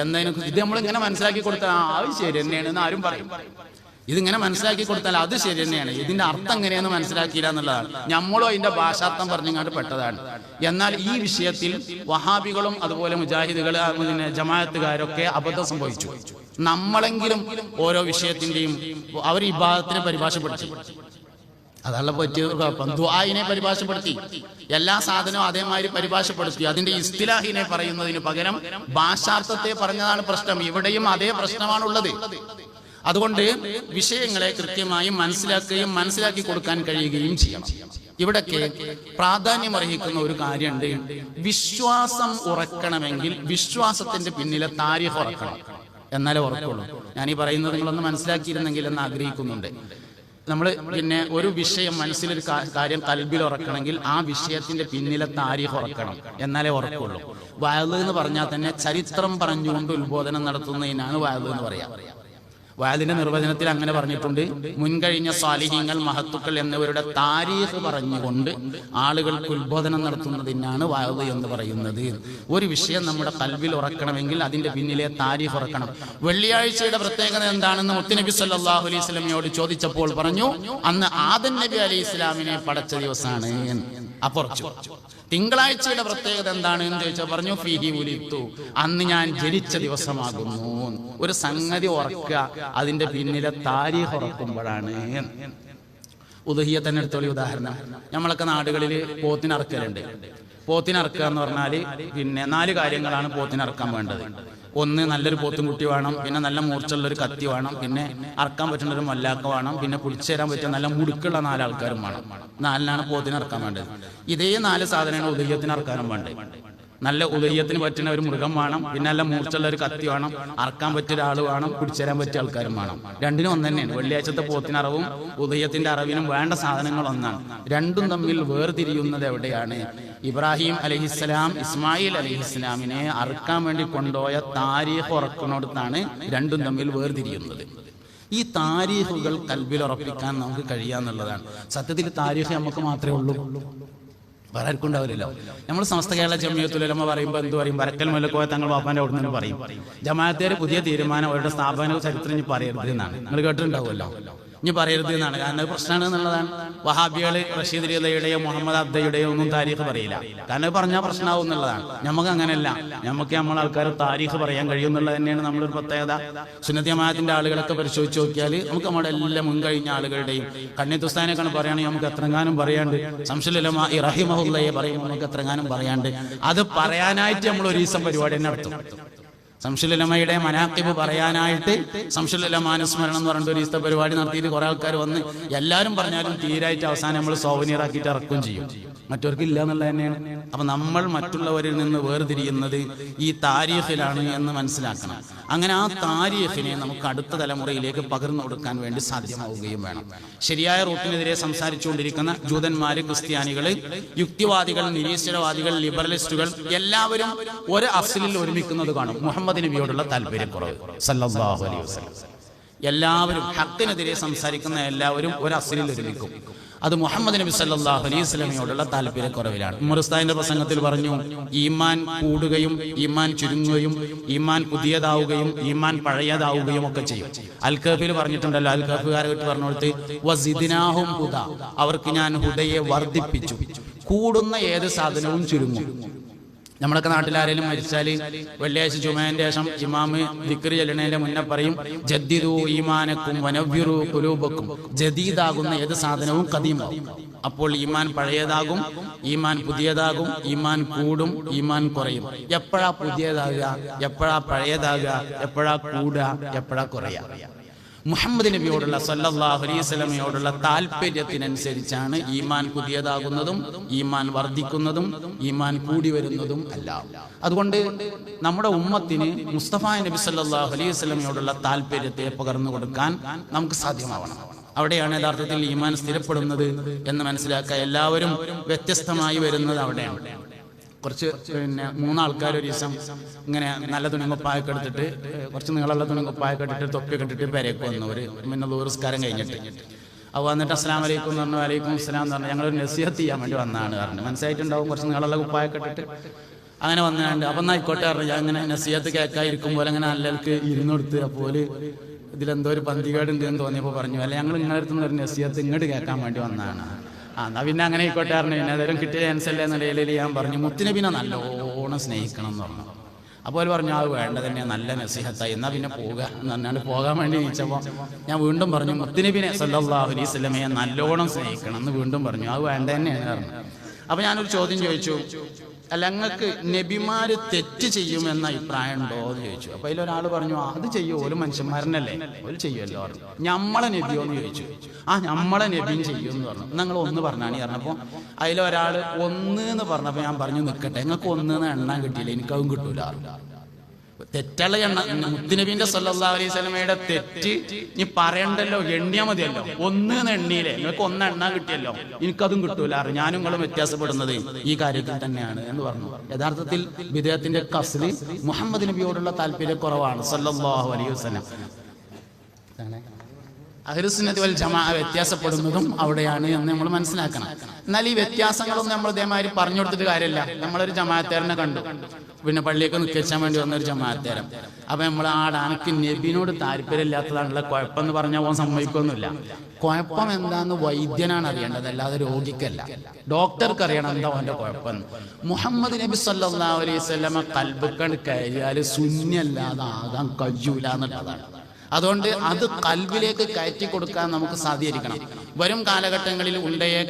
എന്നതിനെ ഇത് നമ്മളിങ്ങനെ മനസ്സിലാക്കി കൊടുത്താൽ അത് ശരി തന്നെയാണെന്ന് ആരും പറയും. ഇതിങ്ങനെ മനസ്സിലാക്കി കൊടുത്താൽ അത് ശരി തന്നെയാണ്, ഇതിന്റെ അർത്ഥം എങ്ങനെയെന്ന് മനസ്സിലാക്കിയില്ല എന്നുള്ളതാണ്. നമ്മളും അതിന്റെ ഭാഷാർത്ഥം പറഞ്ഞങ്ങാണ്ട് പെട്ടതാണ്. എന്നാൽ ഈ വിഷയത്തിൽ വഹാബികളും അതുപോലെ മുജാഹിദുകൾ, ജമാഅത്തുകാരൊക്കെ അബദ്ധം സംഭവിച്ചു. നമ്മളെങ്കിലും ഓരോ വിഷയത്തിന്റെയും അവർ ഈ ഭാഗത്തിനെ പരിഭാഷപ്പെടുത്തി, അതല്ല പറ്റിയ കുഴപ്പം. ദുആഇനെ പരിഭാഷപ്പെടുത്തി, എല്ലാ സാധനവും അതേമാതിരി പരിഭാഷപ്പെടുത്തി. അതിന്റെ ഇസ്തിലാഹിനെ പറയുന്നതിന് പകരം ഭാഷാർത്ഥത്തെ പറഞ്ഞതാണ് പ്രശ്നം. ഇവിടെയും അതേ പ്രശ്നമാണുള്ളത്. അതുകൊണ്ട് വിഷയങ്ങളെ കൃത്യമായി മനസ്സിലാക്കുകയും മനസ്സിലാക്കി കൊടുക്കാൻ കഴിയുകയും ചെയ്യണം. ഇവിടൊക്കെ പ്രാധാന്യമർഹിക്കുന്ന ഒരു കാര്യമുണ്ട്. വിശ്വാസം ഉറക്കണമെങ്കിൽ വിശ്വാസത്തിന്റെ പിന്നിലെ താരീഖ് ഉറക്കണം, എന്നാലേ ഉറക്കുള്ളൂ. ഞാനീ പറയുന്നത് നിങ്ങളൊന്ന് മനസ്സിലാക്കിയിരുന്നെങ്കിൽ എന്ന് ആഗ്രഹിക്കുന്നുണ്ട്. നമ്മൾ പിന്നെ ഒരു വിഷയം, മനസ്സിലൊരു കാര്യം കൽബിൽ ഉറക്കണമെങ്കിൽ ആ വിഷയത്തിന്റെ പിന്നിലെ താരീഖ് ഉറക്കണം, എന്നാലേ ഉറക്കുള്ളൂ. വഅദ് എന്ന് പറഞ്ഞാൽ തന്നെ ചരിത്രം പറഞ്ഞുകൊണ്ട് ഉത്ബോധനം നടത്തുന്നതിനാണ് വഅദ് എന്ന് പറയാം. വഅദിന്റെ നിർവചനത്തിൽ അങ്ങനെ പറഞ്ഞിട്ടുണ്ട്. മുൻകഴിഞ്ഞ സാലിഹീങ്ങൾ, മഹത്തുക്കൾ എന്നിവരുടെ താരീഖ് പറഞ്ഞുകൊണ്ട് ആളുകൾക്ക് ഉത്ബോധനം നടത്തുന്നതിനാണ് വഅദ് എന്ന് പറയുന്നത്. ഒരു വിഷയം നമ്മുടെ കൽബിൽ ഉറക്കണമെങ്കിൽ അതിന്റെ പിന്നിലെ താരീഖ് ഉറക്കണം. വെള്ളിയാഴ്ചയുടെ പ്രത്യേകത എന്താണെന്ന് മുത്തുനബി സല്ലല്ലാഹു അലൈഹി വസല്ലമയോട് ചോദിച്ചപ്പോൾ പറഞ്ഞു, അന്ന് ആദം നബി അലൈഹി ഇസ്ലാമിനെ പടച്ച ദിവസമാണ്. അപ്പുറച്ചു. തിങ്കളാഴ്ചയുടെ പ്രത്യേകത എന്താണ് എന്ന് ചോദിച്ചാൽ പറഞ്ഞു, ഫീഹി ഉലിത്തു, അന്ന് ഞാൻ ജനിച്ച ദിവസമാകുന്നു. ഒരു സംഗതി ഉറക്കുക, അതിന്റെ പിന്നിലെ താരീഖ് ഉറക്കുമ്പോഴാണ്. ഉദഹിയത്തന്നെ എടുത്തോളി ഉദാഹരണം. നമ്മളൊക്കെ നാടുകളിൽ പോത്തിനറക്കലുണ്ട്. പോത്തിനറക്കുക എന്ന് പറഞ്ഞാല് പിന്നെ 4 കാര്യങ്ങളാണ് പോത്തിനറക്കാൻ വേണ്ടത്. ഒന്ന്, നല്ലൊരു പോത്തുംകുട്ടി വേണം, പിന്നെ നല്ല മൂർച്ചുള്ളൊരു കത്തി വേണം, പിന്നെ അറക്കാൻ പറ്റുന്ന ഒരു മല്ലാക്ക വേണം, പിന്നെ പിടിച്ചു തരാൻ പറ്റിയ നല്ല മുടുക്കുള്ള 4 ആൾക്കാരും വേണം. 4നാണ് പോത്തിനറക്കാൻ വേണ്ടത്. ഇതേ 4 സാധനമാണ് ഉദയ്യത്തിന് അറക്കാനും വേണ്ടത്. നല്ല ഉദയ്യത്തിന് പറ്റുന്ന ഒരു മൃഗം വേണം, പിന്നെ നല്ല മൂർച്ചുള്ള ഒരു കത്തി വേണം, അറക്കാൻ പറ്റിയ ഒരാൾ വേണം, പിടിച്ചു തരാൻ പറ്റിയ ആൾക്കാരും വേണം. രണ്ടിനും ഒന്ന് തന്നെയാണ്. വെള്ളിയാഴ്ചത്തെ പോത്തിനറവും ഉദയ്യത്തിന്റെ അറവിനും വേണ്ട സാധനങ്ങൾ ഒന്നാണ്. രണ്ടും തമ്മിൽ വേർതിരിയുന്നത് എവിടെയാണ്? ഇബ്രാഹിം അലൈഹിസ്സലാം ഇസ്മായിൽ അലൈഹിസ്സലാമിനെ അറുക്കാൻ വേണ്ടി കൊണ്ടുപോയ താരീഖ് ഉറക്കുന്നിടത്താണ് രണ്ടും തമ്മിൽ വേർതിരിയുന്നത്. ഈ താരീഖുകൾ കൽബിൽ ഉറപ്പിക്കാൻ നമുക്ക് കഴിയാന്നുള്ളതാണ്. സത്യത്തിൽ താരീഖ് നമുക്ക് മാത്രമേ ഉള്ളൂ, വേറെ ആർക്കും ഉണ്ടാവില്ലല്ലോ. നമ്മൾ സമസ്ത കേരള ജമിയത്തുൽ ഉലമ പറയുമ്പോൾ എന്ത് പറയും? വരക്കൽ മുല്ലക്കോയ തങ്ങൾ വാപ്പാന്റെ അവിടെ നിന്ന് പറയും. ജമാഅത്തുകാർ പുതിയ തീരുമാനം, അവരുടെ സ്ഥാപന ചരിത്രം ഇനി പറയരുത് എന്നാണ്. നിങ്ങൾ കേട്ടിട്ടുണ്ടാവുമല്ലോ. ഇനി പറയരുത് എന്നാണ്. കാരണം അത് പ്രശ്നമാണ് എന്നുള്ളതാണ്. വഹാബികള് റഷീദ് റിളയുടെയോ മുഹമ്മദ് അബ്ദയുടെയോ ഒന്നും താരീഖ് പറയില്ല. കാരണം പറഞ്ഞാൽ പ്രശ്നമാവും എന്നുള്ളതാണ്. നമുക്ക് അങ്ങനെയല്ല. നമുക്ക് നമ്മളെ ആൾക്കാർ താരീഖ് പറയാൻ കഴിയുമെന്നുള്ളത് തന്നെയാണ് നമ്മളൊരു പ്രത്യേകത. സുന്നത്ത് ജമാഅത്തിന്റെ ആളുകളൊക്കെ പരിശോധിച്ച് നോക്കിയാൽ നമുക്ക് നമ്മുടെ എല്ലാ മുൻകഴിഞ്ഞ ആളുകളുടെയും കണ്ണിത്തുസ്താനൊക്കെ പറയുകയാണെങ്കിൽ നമുക്ക് എത്രങ്ങാനും പറയാണ്ട്. ശംസുൽ ഉലമാ റഹിമഹുല്ലയെ പറയുമ്പോൾ നമുക്ക് എത്രങ്ങാനും പറയാണ്ട്. അത് പറയാനായിട്ട് നമ്മൾ ഒരു ദിവസം പരിപാടി തന്നെ നടത്തും. ശംസുൽ ഉലമയുടെ മനാഖിബ് പറയാനായിട്ട് ശംസുൽ ഉലമാ അനുസ്മരണം എന്ന് പറഞ്ഞിട്ട് ഒരു ദിവസത്തെ പരിപാടി നടത്തിയിട്ട് കുറെ ആൾക്കാർ വന്ന് എല്ലാവരും പറഞ്ഞാലും തീരായിട്ട് അവസാനം നമ്മൾ സോവനീറാക്കിയിട്ട് ഇറക്കുകയും ചെയ്യും. മറ്റവർക്ക് ഇല്ല എന്നുള്ളത് തന്നെയാണ്. അപ്പൊ നമ്മൾ മറ്റുള്ളവരിൽ നിന്ന് വേർതിരിയുന്നത് ഈ താരീഖിലാണ് എന്ന് മനസ്സിലാക്കണം. അങ്ങനെ ആ താരീഖിനെ നമുക്ക് അടുത്ത തലമുറയിലേക്ക് പകർന്നു കൊടുക്കാൻ വേണ്ടി സാധ്യമാവുകയും വേണം. ശരിയായ റൂട്ടിനെതിരെ സംസാരിച്ചുകൊണ്ടിരിക്കുന്ന ജൂതന്മാര്, ക്രിസ്ത്യാനികള്, യുക്തിവാദികൾ, നിരീശ്വരവാദികൾ, ലിബറലിസ്റ്റുകൾ എല്ലാവരും ഒരു അസ്ലിൽ ഒരുമിക്കുന്നത് കാണും. മുഹമ്മദ് നബിയോടുള്ള താല്പര്യക്കുറവ് സല്ലല്ലാഹു അലൈഹി വസല്ലം. എല്ലാവരും ഹക്കിനെതിരെ സംസാരിക്കുന്ന എല്ലാവരും ഒരു അസ്ലിൽ ഒരുമിക്കും. അത് മുഹമ്മദ് നബി സല്ലല്ലാഹു അലൈഹി വസല്ലമയോടുള്ള താല്പര്യക്കുറവിലാണ്. ഉമർ ഉസ്താദിന്റെ പ്രസംഗത്തിൽ പറഞ്ഞു, ഈമാൻ കൂടുകയും ഈമാൻ ചുരുങ്ങുകയും ഈമാൻ പുതിയതാവുകയും ഈമാൻ പഴയതാവുകയും ഒക്കെ ചെയ്യും. അൽ കഹ്ഫിൽ പറഞ്ഞിട്ടുണ്ടല്ലോ, അൽ കഹ്ഫുകാരെ വിട്ട് പറഞ്ഞുകൊടുത്ത് വസിദ്നാഹും ഹുദ, അവർക്ക് ഞാൻ ഹുദയെ വർദ്ധിപ്പിച്ചു. കൂടുന്ന ഏത് സാധനവും ചുരുങ്ങും. നമ്മളൊക്കെ നാട്ടിലാരെങ്കിലും മരിച്ചാൽ വെള്ളിയാഴ്ച ജുമേന്റെ ശേഷം ഇമാമ് ദിക്ർ ചൊല്ലണേന്റെ മുന്നേ പറയും ജദ്ദിദു ഈമാനക്കും വനവ്വിറു ഖുലൂബക്കും. ജദീദാകുന്ന ഏത് സാധനവും ഖദീമാകും. അപ്പോൾ ഈമാൻ പഴയതാകും, ഈമാൻ പുതിയതാകും, ഈമാൻ കൂടും, ഈമാൻ കുറയും. എപ്പോഴാ പുതിയതാകുക, എപ്പോഴാ പഴയതാകുക, എപ്പോഴാ കൂടുക, എപ്പോഴാ കുറയുക? മുഹമ്മദ് നബിയോടുള്ള സല്ലല്ലാഹു അലൈഹി വസല്ലമയോടുള്ള താല്പര്യത്തിനനുസരിച്ചാണ് ഈമാൻ പുതിയതാകുന്നതും ഈമാൻ വർദ്ധിക്കുന്നതും ഈമാൻ കൂടി വരുന്നതും അല്ല. അതുകൊണ്ട് നമ്മുടെ ഉമ്മത്തിന് മുസ്തഫ നബി സല്ലല്ലാഹു അലൈഹി വസല്ലമയോടുള്ള താല്പര്യത്തെ പകർന്നു കൊടുക്കാൻ നമുക്ക് സാധ്യമാവണം. അവിടെയാണ് യഥാർത്ഥത്തിൽ ഈമാൻ സ്ഥിരപ്പെടുന്നത് എന്ന് മനസ്സിലാക്കുക. എല്ലാവരും വ്യത്യസ്തമായി വരുന്നത് അവിടെയാണ്. കുറച്ച് മൂന്നാൾക്കാർ ഒരു ദിവസം ഇങ്ങനെ നല്ല തുണിക്കുപ്പായൊക്കെ എടുത്തിട്ട്, കുറച്ച് നീളമുള്ള തുണിക്കുപ്പായൊക്കെ ഇട്ടിട്ട് തൊപ്പിയൊക്കെ ഇട്ടിട്ട് പെരേക്ക് വന്നു. ഒരു പിന്നെ ദൂരസ്കാരം കഴിഞ്ഞിട്ട് അവ വന്നിട്ട് അസ്സലാമു അലൈക്കും എന്ന് പറഞ്ഞു. വലൈക്കും അസ്സലാം എന്ന് പറഞ്ഞു. ഞങ്ങളൊരു നസീഹത്ത് ചെയ്യാൻ വേണ്ടി വന്നതാണ് പറഞ്ഞു. മനസ്സിലായിട്ടുണ്ടാവും. കുറച്ച് നീളമുള്ള കുപ്പായൊക്കെ ഇട്ടിട്ട് അങ്ങനെ വന്നാണ്ട് അപ്പം ആയിക്കോട്ടെ പറഞ്ഞു. ഞാൻ ഇങ്ങനെ നസീഹത്ത് കേൾക്കാതിരിക്കുമ്പോൾ അങ്ങനെ നല്ലവർക്ക് ഇരുന്നെടുത്ത് അപ്പോൾ ഇതിലെന്തോ ഒരു പന്തികേട് ഉണ്ട് എന്ന് തോന്നിയപ്പോൾ പറഞ്ഞു, അല്ല ഞങ്ങൾ നിങ്ങളുടെ അടുത്ത് നിന്ന് ഒരു നസീഹത്ത് ഇങ്ങോട്ട് കേൾക്കാൻ വേണ്ടി വന്നതാണ്. എന്നാ പിന്നെ അങ്ങനെ ആയിക്കോട്ടെ പറഞ്ഞു. പിന്നെ അതൊരു കിട്ടിയ ചാൻസ് അല്ലേ എന്ന നിലയിൽ ഞാൻ പറഞ്ഞു മുത്തുനബിനെ നല്ലോണം സ്നേഹിക്കണം എന്ന് പറഞ്ഞു. അപ്പോൾ പറഞ്ഞു അത് വേണ്ട തന്നെ, നല്ല നസീഹത്തായി, എന്നാൽ പിന്നെ പോകുക എന്ന് പറഞ്ഞാൽ പോകാൻ വേണ്ടി ചോദിച്ചപ്പോൾ ഞാൻ വീണ്ടും പറഞ്ഞു മുത്തുനബിനെ സല്ലല്ലാഹു അലൈഹി വസല്ലമയെ നല്ലോണം സ്നേഹിക്കണം എന്ന് വീണ്ടും പറഞ്ഞു. അത് വേണ്ട തന്നെയാണ് പറഞ്ഞു. അപ്പോൾ ഞാനൊരു ചോദ്യം ചോദിച്ചു, അല്ല നിങ്ങൾക്ക് നബിമാര് തെറ്റ് ചെയ്യുമെന്ന അഭിപ്രായം ഉണ്ടോ എന്ന് ചോദിച്ചു. അപ്പൊ അതിലൊരാൾ പറഞ്ഞു അത് ചെയ്യും, ഓല് മനുഷ്യന്മാരനല്ലേ, ഓല് ചെയ്യുമല്ലോ പറഞ്ഞു. ഞമ്മളെ നബിയോ എന്ന് ചോദിച്ചു. ഞമ്മളെ നബിയും ചെയ്യും എന്ന് പറഞ്ഞു. നിങ്ങൾ ഒന്ന് പറഞ്ഞാണ് പറഞ്ഞപ്പോൾ അതിലൊരാൾ ഒന്ന് എന്ന് പറഞ്ഞപ്പോൾ ഞാൻ പറഞ്ഞു നിൽക്കട്ടെ, നിങ്ങൾക്ക് ഒന്ന് എണ്ണാൻ കിട്ടിയില്ല, എനിക്കതും കിട്ടൂല. തെറ്റുള്ള എണ്ണ മുത്തുനബിന്റെ സല്ലല്ലാഹു അലൈഹി വസല്ലമയുടെ തെറ്റ് നീ പറയണ്ടല്ലോ, എണ്ണിയാ മതിയല്ലോ. ഒന്ന് എണ്ണിയില്ലേ, നിങ്ങൾക്ക് ഒന്ന് എണ്ണാൻ കിട്ടിയല്ലോ, എനിക്കതും കിട്ടൂല. ഞാനും നിങ്ങളും വ്യത്യാസപ്പെടുന്നത് ഈ കാര്യത്തിൽ തന്നെയാണ് എന്ന് പറഞ്ഞു. യഥാർത്ഥത്തിൽ ബിദ്അത്തിന്റെ അസ്ലി മുഹമ്മദ് നബിയോടുള്ള താല്പര്യക്കുറവാണ് സല്ലല്ലാഹു അലൈഹി വസല്ലം. അഹ്ലുസുന്നത്തി വൽ ജമാഅ വ്യത്യാസപ്പെടുന്നതും അവിടെയാണ് എന്ന് നമ്മൾ മനസ്സിലാക്കണം. എന്നാൽ ഈ വ്യത്യാസങ്ങളൊന്നും നമ്മൾ ഇതേമാതിരി പറഞ്ഞു കൊടുത്തിട്ട് കാര്യമില്ല. നമ്മളൊരു ജമാഅത്തേരനെ കണ്ടു, പിന്നെ പള്ളിയൊക്കെ നിൽക്കാൻ വേണ്ടി വന്നൊരു ജമാഅത്തേരൻ. അപ്പൊ നമ്മൾ അനക്ക് നബിനോട് താല്പര്യമില്ലാത്തതാണുള്ള കുഴപ്പമെന്ന് പറഞ്ഞാൽ പോകാൻ സമ്മതിക്കൊന്നുമില്ല. കുഴപ്പം എന്താന്ന് വൈദ്യനാണ് അറിയേണ്ടത്, അല്ലാതെ രോഗിക്കല്ല. ഡോക്ടർക്ക് അറിയണം എന്താ അവന്റെ കുഴപ്പം. മുഹമ്മദ് നബി സല്ലല്ലാഹു അലൈഹി വസല്ലമ ഖൽബിക്കണ്ട് കയറിയാൽ ശൂന്യല്ലാതെ ആകാൻ കഴിയൂല എന്നുള്ളതാണ്. അതുകൊണ്ട് അത് കൽബിലേക്ക് കയറ്റി കൊടുക്കാൻ നമുക്ക് സാധിച്ചിരിക്കണം. വരും കാലഘട്ടങ്ങളിൽ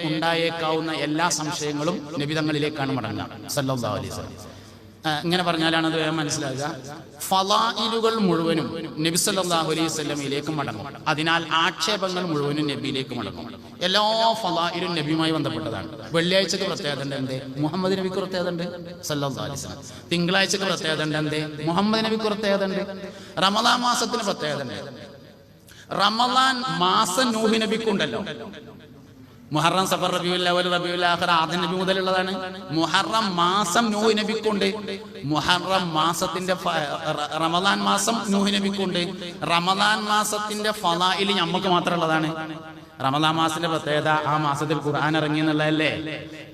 ഉണ്ടായേക്കാവുന്ന എല്ലാ സംശയങ്ങളും നബിതങ്ങളിലേക്കാണ് മടങ്ങുക സല്ലല്ലാഹു അലൈഹി വസല്ലം. ഇങ്ങനെ പറഞ്ഞാലാണ് അത് മനസ്സിലാകുക. ഫളായിലുകൾ മുഴുവനും നബി സല്ലല്ലാഹു അലൈഹി വസല്ലമയിലേക്ക് മടങ്ങും. അതിനാൽ ആക്ഷേപങ്ങൾ മുഴുവനും നബിയിലേക്ക് മടങ്ങും. എല്ലാ ഫളായിലും നബിയുമായി ബന്ധപ്പെട്ടതാണ്. വെള്ളിയാഴ്ചക്ക് പ്രത്യേകത ഉണ്ട്, എന്തേ മുഹമ്മദ് നബിക്ക് പ്രത്യേകത ഉണ്ട് സല്ലല്ലാഹു അലൈഹി വസല്ലം. തിങ്കളാഴ്ചക്ക് പ്രത്യേകത ഉണ്ട്, എന്തേ മുഹമ്മദ് നബിക്ക് പ്രത്യേകത ഉണ്ട്. റമളാൻ മാസത്തിന് പ്രത്യേകത ഉണ്ട്. റമളാൻ മാസം നൂഹ് നബിക്കുണ്ടല്ലോ. മുഹറം, സഫർ, റബീഉൽ അവ്വൽ, റബീഉൽ ആഖിർ ആദം നബി മുതലുള്ളതാണ്. മുഹറം മാസം നൂഹ് നബിക്കുണ്ട്. മുഹറം മാസത്തിന്റെ റമളാൻ മാസം നൂഹ് നബിക്കുണ്ട്. റമളാൻ മാസത്തിന്റെ ഫളാഇൽ നമുക്ക് മാത്രമുള്ളതാണ്. റമളാൻ മാസത്തിന്റെ പ്രത്യേകത ആ മാസത്തിൽ ഖുർആൻ ഇറങ്ങി എന്നുള്ളതല്ലേ.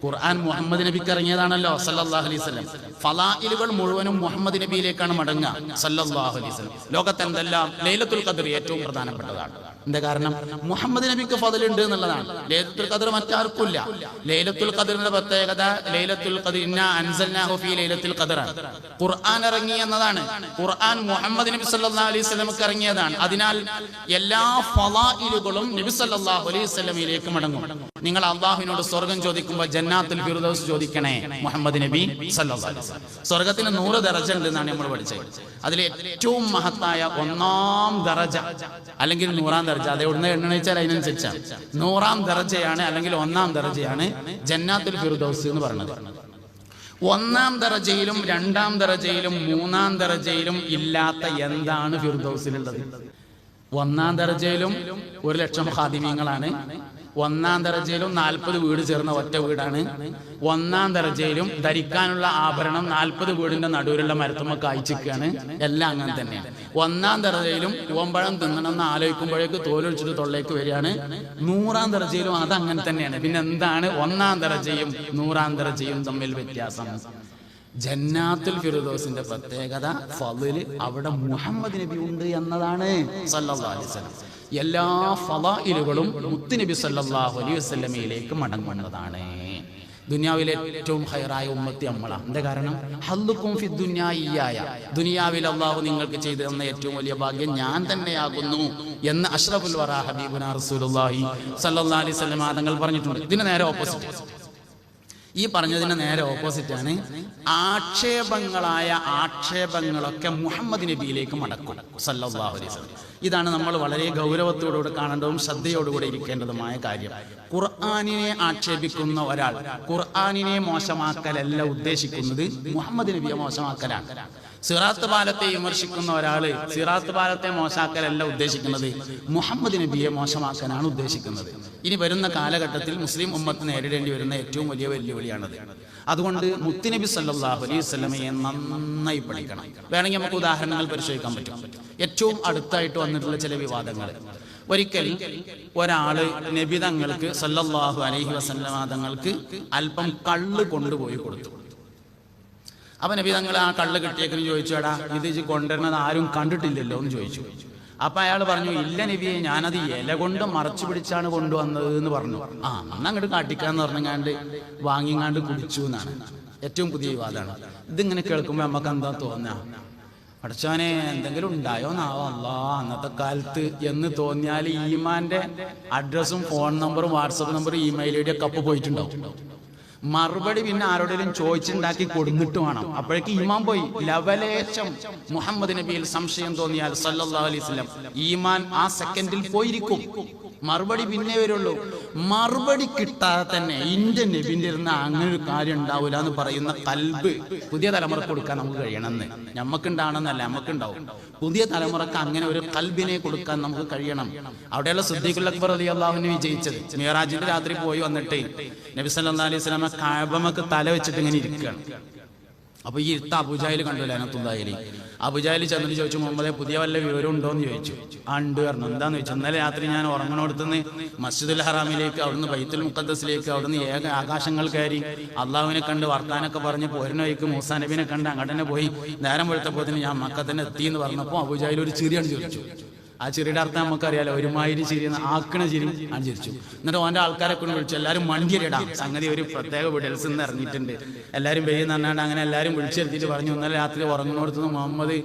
ഖുർആൻ മുഹമ്മദ് നബിക്ക് ഇറങ്ങിയതാണല്ലോ സല്ലല്ലാഹു അലൈഹി വസല്ലം. ഫളായിലുകൾ മുഴുവനും മുഹമ്മദ് നബിയിലേക്കാണ് മടങ്ങുക സല്ലല്ലാഹു അലൈഹി വസല്ലം. ലോകത്ത് എന്തെല്ലാം ലൈലത്തുൽ ഖദ്ർ ഏറ്റവും പ്രധാനപ്പെട്ടതാണ്. എന്താ കാരണം? മുഹമ്മദ് നബിക്ക് ഫضലുണ്ട് എന്നുള്ളതാണ്. ലൈലത്തുൽ ഖദ്ർ മറ്റാർക്കുമില്ല. ലൈലത്തുൽ ഖദ്റിന്റെ പ്രത്യേകത ലൈലത്തുൽ ഖദ്ർ ഇന്നാ അൻസൽനാഹു ഫീ ലൈലത്തുൽ ഖദ്ർ. ഖുർആൻ ഇറങ്ങി എന്നതാണ്. ഖുർആൻ മുഹമ്മദ് നബി സല്ലല്ലാഹു അലൈഹി വസല്ലമക്ക് ഇറങ്ങിയതാണ്. അതിനാൽ എല്ലാ ഫളായിലുകളും നബി സല്ലല്ലാഹു അലൈഹി വസല്ലമയിലേക്ക് മടങ്ങും. നിങ്ങൾ അല്ലാഹുവിനോട് സ്വർഗ്ഗം ചോദിക്കുമ്പോൾ ജന്നാത്തുൽ ഫിർദൗസ് ചോദിക്കണേ മുഹമ്മദ് നബി സല്ലല്ലാഹു അലൈഹി വസല്ലം. സ്വർഗ്ഗത്തിന് 100 ദറജ ഉണ്ട് എന്നാണ് നമ്മൾ പഠിച്ചത്. അതിൽ ഏറ്റവും മഹത്തായ 1-ാം ദറജ അല്ലെങ്കിൽ 100-ാം ദർജ, അത് എവിടുന്ന് എണ്ണണിച്ചാൽ അതിനനുസരിച്ചാണ്. 100-ാം ദർജയാണ് അല്ലെങ്കിൽ 1-ാം ദർജയാണ് ജന്നാത്തുൽ ഫിർദൗസ് എന്ന് പറയുന്നത്. 1-ാം ദർജയിലും 2-ാം ദർജയിലും 3-ാം ദർജയിലും ഇല്ലാത്ത എന്താണ് ഫിർദൗസിലുള്ളത്? 1-ാം ദർജയിലും 1,00,000 ഖാദിമീങ്ങളാണ്. 1-ാം ദർജയിലും 40 വീട് ചേർന്ന ഒറ്റ വീടാണ്. 1-ാം ദർജയിലും ധരിക്കാനുള്ള ആഭരണം 40 വീടിന്റെ നടുവിലുള്ള മരത്തുമ്മ കായ്ച്ചിക്കാണ്. എല്ലാം അങ്ങനെ തന്നെയാണ്. 1-ാം ദർജയിലും പൂവമ്പഴം തിന്നണമെന്ന് ആലോചിക്കുമ്പോഴേക്ക് തോലൊഴിച്ചിട്ട് തൊള്ളേക്ക് വരികയാണ്. 100-ാം ദർജയിലും അത് അങ്ങനെ തന്നെയാണ്. പിന്നെ എന്താണ് 1-ാം ദർജയും 100-ാം ദർജയും തമ്മിൽ വ്യത്യാസം? ജന്നാത്തുൽ ഫിർദൗസിന്റെ പ്രത്യേകത ഫളല് അവിടെ മുഹമ്മദ് നബി ഉണ്ട് എന്നതാണ് സല്ലല്ലാഹു അലൈഹി വസല്ലം. എല്ലാ ഫളായിലുകളും മുത്തുനബി സല്ലല്ലാഹു അലൈഹി വസല്ലമയിലേക്ക് മടങ്ങുന്നതാണ്. ദുനിയാവിലെ ഏറ്റവും ഹൈറായ ഉമ്മത്തി നമ്മളാണ്. എന്താ കാരണം? ഹല്ലുക്കും ഫി ദുനിയാ ഇയ്യായ, ദുനിയാവിൽ അള്ളാഹു നിങ്ങൾക്ക് ചെയ്തു തന്ന ഏറ്റവും വലിയ ഭാഗ്യം ഞാൻ തന്നെയാകുന്നു എന്ന് അഷ്റഫുൽ വറാ ഹബീബുനാ റസൂലുള്ളാഹി സ്വല്ലല്ലാഹി അലൈഹി വസല്ലം തങ്ങൾ പറഞ്ഞിട്ടുണ്ട്. ഇതിന് നേരെ ഓപ്പോസിറ്റ്, ഈ പറഞ്ഞതിന് നേരെ ഓപ്പോസിറ്റാണ് ആക്ഷേപങ്ങളായ ആക്ഷേപങ്ങളൊക്കെ മുഹമ്മദ് നബിയിലേക്ക് മടക്കും സല്ലല്ലാഹു അലൈഹി വസല്ലം. ഇതാണ് നമ്മൾ വളരെ ഗൗരവത്തോടുകൂടി കാണേണ്ടതും ശ്രദ്ധയോടുകൂടി ഇരിക്കേണ്ടതുമായ കാര്യം. ഖുർആനിനെ ആക്ഷേപിക്കുന്ന ഒരാൾ ഖുർആനിനെ മോശമാക്കലല്ല ഉദ്ദേശിക്കുന്നത്, മുഹമ്മദ് നബിയെ മോശമാക്കലാണ്. സിറാത്ത് പാലത്തെ വിമർശിക്കുന്ന ഒരാള് സിറാത്ത് പാലത്തെ മോശമാക്കലല്ല ഉദ്ദേശിക്കുന്നത്, മുഹമ്മദ് നബിയെ മോശമാക്കാനാണ് ഉദ്ദേശിക്കുന്നത്. ഇനി വരുന്ന കാലഘട്ടത്തിൽ മുസ്ലിം ഉമ്മത്ത് നേരിടേണ്ടി വരുന്ന ഏറ്റവും വലിയ വെല്ലുവിളിയാണത്. അതുകൊണ്ട് മുത്തുനബി സല്ലല്ലാഹു അലൈഹി വസല്ലമയെ നന്നായി പഠിക്കണം. വേണമെങ്കിൽ നമുക്ക് ഉദാഹരണങ്ങൾ പരിശോധിക്കാൻ പറ്റും. ഏറ്റവും അടുത്തായിട്ട് വന്നിട്ടുള്ള ചില വിവാദങ്ങൾ. ഒരിക്കൽ ഒരാള് നബി തങ്ങൾക്ക് സല്ലല്ലാഹു അലൈഹി വസല്ലമ തങ്ങൾക്ക് അല്പം കള്ള് കൊണ്ടുപോയി കൊടുത്തു. അപ്പൊ നബി തങ്ങൾ ആ കള്ള് കിട്ടിയേക്കെന്ന് ചോദിച്ചു, എടാ ഇത് കൊണ്ടുവരുന്നത് ആരും കണ്ടിട്ടില്ലല്ലോ എന്ന് ചോദിച്ചു. അപ്പൊ അയാൾ പറഞ്ഞു, ഇല്ല നബിയെ, ഞാനത് ഇല കൊണ്ട് മറച്ചു പിടിച്ചാണ് കൊണ്ടുവന്നത് എന്ന് പറഞ്ഞു. അങ്ങോട്ട് കാട്ടിക്കാന്ന് പറഞ്ഞാണ്ട് വാങ്ങിങ്ങാണ്ട് കുടിച്ചു എന്നാണ് ഏറ്റവും പുതിയ വിവാദമാണ്. ഇതിങ്ങനെ കേൾക്കുമ്പോ നമുക്ക് എന്താ തോന്നാ, പഠിച്ചവനെ എന്തെങ്കിലും ഉണ്ടായോന്നാവോ അല്ലാ അന്നത്തെ കാലത്ത് എന്ന് തോന്നിയാൽ ഈമാന്റെ അഡ്രസ്സും ഫോൺ നമ്പറും വാട്സപ്പ് നമ്പറും ഇമെയിൽ ഐ ഡി ഒക്കെ അപ്പൊ പോയിട്ടുണ്ടാവും. മറുപടി പിന്നെ ആരോടെങ്കിലും ചോദിച്ചുണ്ടാക്കി കൊടുത്തിട്ട് വേണം. അപ്പോഴേക്ക് ഈമാൻ പോയി. ലവലേശം മുഹമ്മദ് നബിയിൽ സംശയം തോന്നിയാൽ സല്ലല്ലാഹു അലൈഹി വസല്ലം ഈമാൻ ആ സെക്കൻഡിൽ പോയിരിക്കും. മറുപടി പിന്നെ വരുള്ളൂ. മറുപടി കിട്ടാതെ തന്നെ ഇന്റെ നബിന്റെ ഇരുന്ന അങ്ങനെ ഒരു കാര്യം ഉണ്ടാവില്ല എന്ന് പറയുന്ന കൽബ് പുതിയ തലമുറക്ക് കൊടുക്കാൻ നമുക്ക് കഴിയണമെന്ന്. നമുക്കുണ്ടാവണമെന്നല്ല, നമുക്കുണ്ടാവും. പുതിയ തലമുറക്ക് അങ്ങനെ ഒരു കൽബിനെ കൊടുക്കാൻ നമുക്ക് കഴിയണം. അവിടെയുള്ള സിദ്ദീഖുൽ അക്ബർ റളിയല്ലാഹു അൻഹു വിജയിച്ചത് മിഅ്റാജിന്റെ രാത്രി പോയി വന്നിട്ട് നബി സല്ലല്ലാഹു അലൈഹി വസല്ലം കഅബമക്ക് തല വെച്ചിട്ട് ഇങ്ങനെ ഇരിക്കുകയാണ്. അപ്പൊ ഈ ഇരുത്ത അബൂജഹൽ കണ്ടു ലഅനത്തുല്ലാഹി. അബൂജഹൽ ചെന്നിട്ട് ചോദിച്ചു, മുഹമ്മദെ പുതിയ വല്ല വിവരം ഉണ്ടോ എന്ന് ചോദിച്ചു. ഉണ്ട് പറഞ്ഞു. എന്താന്ന് ചോദിച്ചു, ഇന്നലെ രാത്രി ഞാൻ ഉറങ്ങണോടത്തുനിന്ന് മസ്ജിദുൽ ഹറാമിലേക്ക്, അവിടുന്ന് ബൈത്തുൽ മുഖദ്ദസിലേക്ക്, അവിടുന്ന് ഏക ആകാശങ്ങൾ കയറി അള്ളാഹുവിനെ കണ്ട് വർത്താനൊക്കെ പറഞ്ഞ് പോരുന്ന വഴിക്ക് മൂസാ നബിനെ കണ്ട് അങ്ങോട്ട് തന്നെ പോയി. നേരം വെളുത്തപ്പോത്തിന് ഞാൻ മക്കത്തന്നെ എത്തി എന്ന് പറഞ്ഞപ്പോൾ അബൂജഹൽ ഒരു ചിരിയാണ് ചോദിച്ചു. ആ ചിരിയുടെ അർത്ഥം നമുക്കറിയാലോ, ഒരുമാതിരി ചിരി, ആക്കണ ചിരി ആണ് ചിരിച്ചു. എന്നിട്ട് ഓൻ്റെ ആൾക്കാരെ കൊണ്ട് വിളിച്ചു, എല്ലാവരും മണ്ടിയരിടാം, സംഗതി ഒരു പ്രത്യേക വിടൽസ് നിന്ന് ഇറങ്ങിയിട്ടുണ്ട്, എല്ലാവരും പെയ്യുന്ന പറഞ്ഞാണ്ട് അങ്ങനെ എല്ലാവരും വിളിച്ചെടുത്തിട്ട് പറഞ്ഞു, ഇന്നലെ രാത്രി ഉറങ്ങുന്നിടത്തുനിന്ന് മുഹമ്മദ്